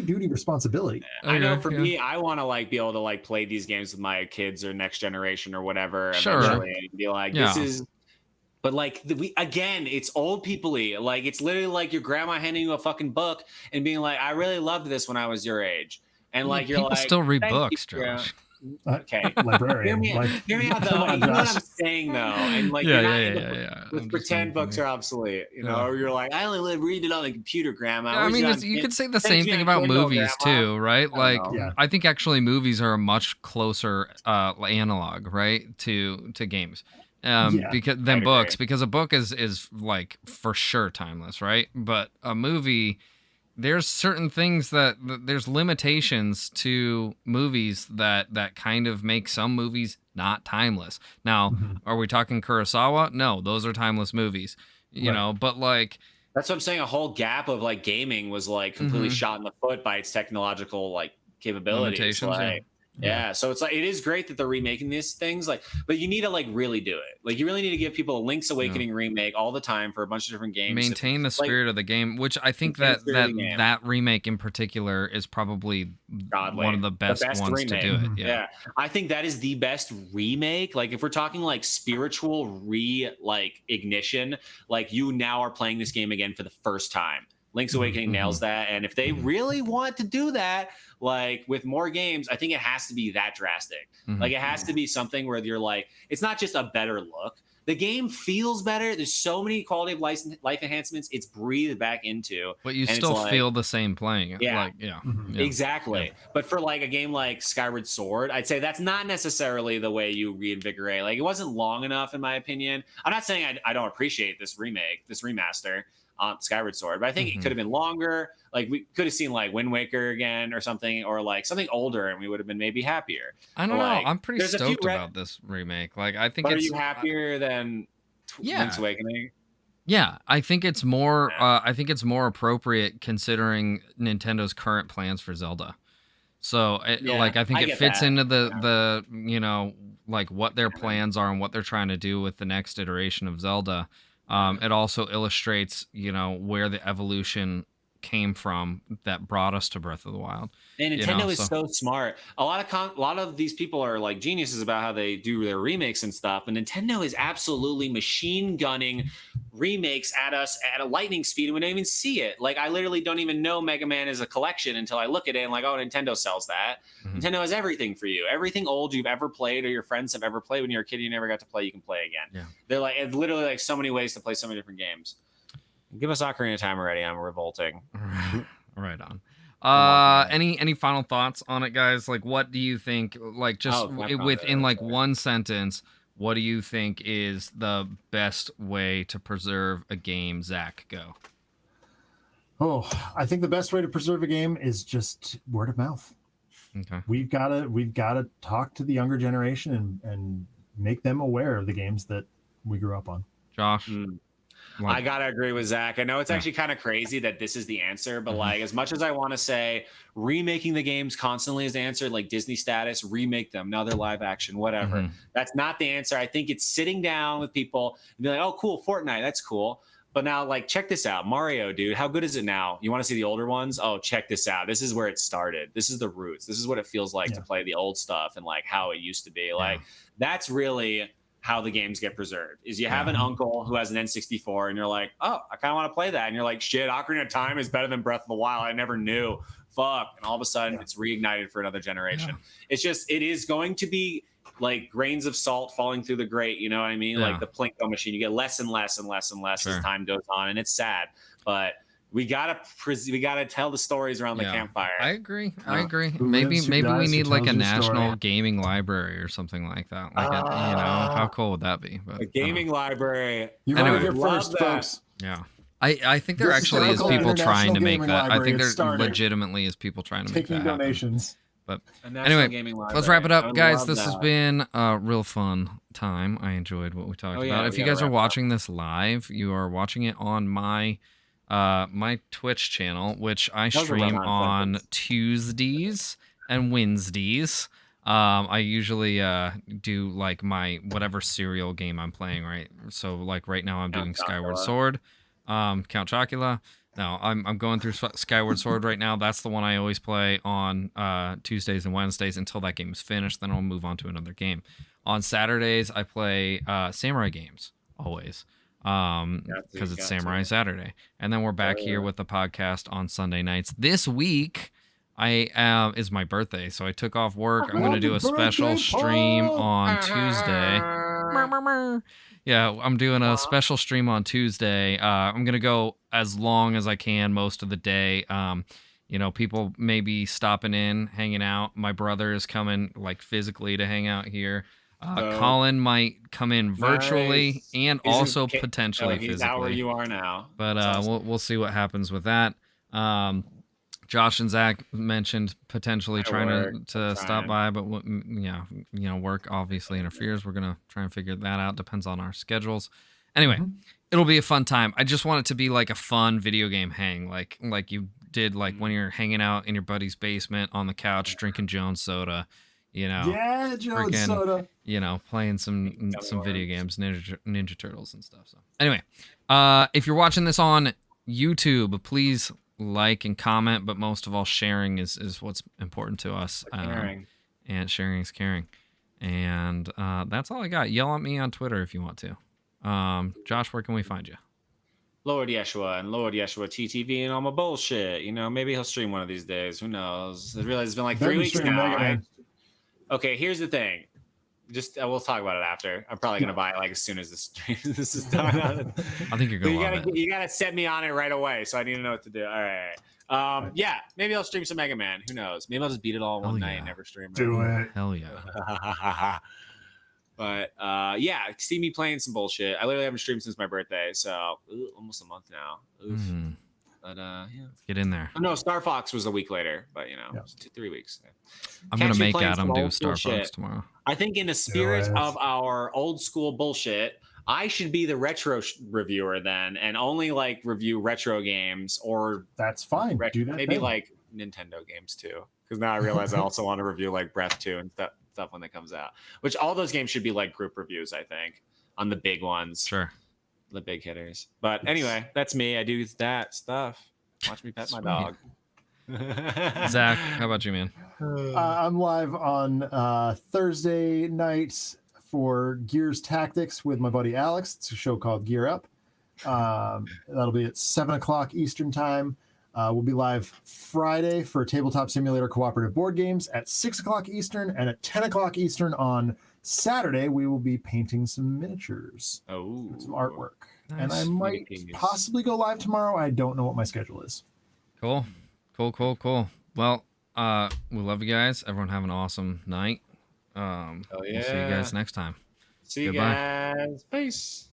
duty responsibility. I know for me, I want to like be able to like play these games with my kids or next generation or whatever. Sure. Eventually, and be like, this is. But like it's old people-y. Like it's literally like your grandma handing you a fucking book and being like, I really loved this when I was your age. And like you're people like, still read books, Josh. Okay, librarian. Hear me out though. You know what I'm saying though, and like with pretend books are obsolete, you know. Or you're like, I only read it on the computer, Grandma. I mean, you could say the same thing about movies too, right? Like, I think actually movies are a much closer analog, right, to games. Because books, because a book is like for sure timeless, right? But a movie, there's certain things there's limitations to movies that kind of make some movies not timeless. Now, are we talking Kurosawa? No, those are timeless movies, you know, but like, that's what I'm saying. A whole gap of like gaming was like completely shot in the foot by its technological like capabilities. Like, yeah, so it's like it is great that they're remaking these things, like, but you need to like really do it. Like you really need to give people a Link's Awakening remake all the time for a bunch of different games. Maintain the spirit of the game, which I think that remake in particular is probably one of the best ones remake to do it. Yeah, I think that is the best remake. Like if we're talking like spiritual ignition, like you now are playing this game again for the first time. Link's Awakening nails that, and if they really want to do that, like with more games, I think it has to be that drastic. Like it has to be something where you're like, it's not just a better look. The game feels better. There's so many quality of life enhancements it's breathed back into. But you still feel the same playing it. Yeah. Like, exactly. Yeah. But for like a game like Skyward Sword, I'd say that's not necessarily the way you reinvigorate. Like it wasn't long enough, in my opinion. I'm not saying I don't appreciate this remaster. Skyward Sword, but I think it could have been longer. Like we could have seen like Wind Waker again or something, or like something older, and we would have been maybe happier. I don't know. I'm pretty stoked about this remake. Like I think are you happier than Link's Awakening? Yeah, I think it's more. I think it's more appropriate considering Nintendo's current plans for Zelda. So like I think it fits into the you know, like what their plans are and what they're trying to do with the next iteration of Zelda. It also illustrates, you know, where the evolution came from that brought us to Breath of the Wild. And Nintendo is so smart. A lot of these people are like geniuses about how they do their remakes and stuff. And Nintendo is absolutely machine gunning remakes at us at a lightning speed, and we don't even see it. Like I literally don't even know Mega Man is a collection until I look at it and like, oh, Nintendo sells that. Nintendo has everything for you. Everything old you've ever played or your friends have ever played when you were a kid, you never got to play, you can play again. Yeah. They're like, it's literally like so many ways to play so many different games. Give us Ocarina of Time already. I'm revolting. Right on. Any final thoughts on it, guys? Like, what do you think? Like, just within like one sentence, what do you think is the best way to preserve a game? Zach, go. Oh, I think the best way to preserve a game is just word of mouth. Okay. We've got to talk to the younger generation and make them aware of the games that we grew up on. Josh. I gotta agree with Zach. I know it's actually kind of crazy that this is the answer, but like as much as I want to say remaking the games constantly is the answer, like Disney status, remake them, now they're live action, whatever. That's not the answer. I think it's sitting down with people and be like, oh, cool, Fortnite, that's cool. But now, like, check this out. Mario, dude, how good is it now? You want to see the older ones? Oh, check this out. This is where it started. This is the roots. This is what it feels like to play the old stuff and like how it used to be. Like that's really how the games get preserved. Is you have an uncle who has an N64 and you're like, oh, I kind of want to play that. And you're like, shit, Ocarina of Time is better than Breath of the Wild. I never knew. Fuck. And all of a sudden it's reignited for another generation. It's just, it is going to be like grains of salt falling through the grate. You know what I mean? Like the Plinko machine, you get less and less and less and less as time goes on. And it's sad, but we gotta tell the stories around the campfire. I agree. Maybe we need like a national gaming library or something like that. Like you know, how cool would that be? But, a gaming library. You heard it here first, folks. Yeah. I think there actually is people trying to make that. I think there legitimately is people trying to make that happen. Donations. But anyway, let's wrap it up, guys. This has been a real fun time. I enjoyed what we talked about. If you guys are watching this live, you are watching it on my my Twitch channel, which I stream on Tuesdays and Wednesdays. I usually do like my whatever serial game I'm playing, right? So like right now I'm doing Skyward Sword, Count Chocula. No, I'm going through Skyward Sword right now. That's the one I always play on Tuesdays and Wednesdays until that game is finished. Then I'll move on to another game. On Saturdays, I play samurai games always because it's Samurai Saturday. And then we're back here with the podcast on Sunday nights. This week, is my birthday, so I took off work. I'm going to do a special stream on Tuesday. Yeah, I'm doing a special stream on Tuesday. I'm going to go as long as I can most of the day. You know, people may be stopping in, hanging out. My brother is coming, like, physically to hang out here. Colin might come in virtually and also potentially physically. He's out where you are now. But awesome. we'll see what happens with that. Josh and Zach mentioned potentially trying to stop by, but yeah, you know, work obviously interferes. We're gonna try and figure that out. Depends on our schedules. Anyway, it'll be a fun time. I just want it to be like a fun video game hang, like you did, like when you're hanging out in your buddy's basement on the couch drinking Jones soda, you know. Yeah, Jones soda. You know, playing some video games, Ninja Turtles and stuff. So anyway, if you're watching this on YouTube, please like and comment, but most of all, sharing is what's important to us. And sharing is caring. And that's all I got. Yell at me on Twitter if you want to. Josh, where can we find you? Lord Yeshua and Lord Yeshua TTV and all my bullshit. You know, maybe he'll stream one of these days. Who knows? I realize it's been like 3 weeks now. Okay, here's the thing. Just we'll talk about it after. I'm probably gonna buy it like as soon as this is done. I think you're gonna. You gotta set me on it right away, so I need to know what to do. All right. Yeah, maybe I'll stream some Mega Man. Who knows? Maybe I'll just beat it all one night and never stream. Do it. Hell yeah. But yeah, see me playing some bullshit. I literally haven't streamed since my birthday, so almost a month now. Oof. But yeah, let's get in there. Oh, no, Star Fox was a week later, but you know, 3 weeks. I'm gonna make Adam do Star Fox tomorrow. I think in the spirit of our old school bullshit, I should be the retro reviewer then, and only like review retro games, or that's fine. Do that maybe like Nintendo games too, because now I realize I also want to review like Breath 2 and stuff when it comes out. Which all those games should be like group reviews, I think, on the big ones. Sure. The big hitters. But anyway, that's me. I do that stuff. Watch me pet my dog. Zach, how about you, man? I'm live on Thursday night for Gears Tactics with my buddy Alex. It's a show called Gear Up. That'll be at 7 o'clock Eastern time. We'll be live Friday for Tabletop Simulator Cooperative Board Games at 6 o'clock Eastern, and at 10 o'clock Eastern on Saturday, we will be painting some miniatures. Oh, some artwork. Nice. And I might possibly go live tomorrow. I don't know what my schedule is. Cool. Well, we love you guys. Everyone have an awesome night. We'll see you guys next time. See you guys. Peace.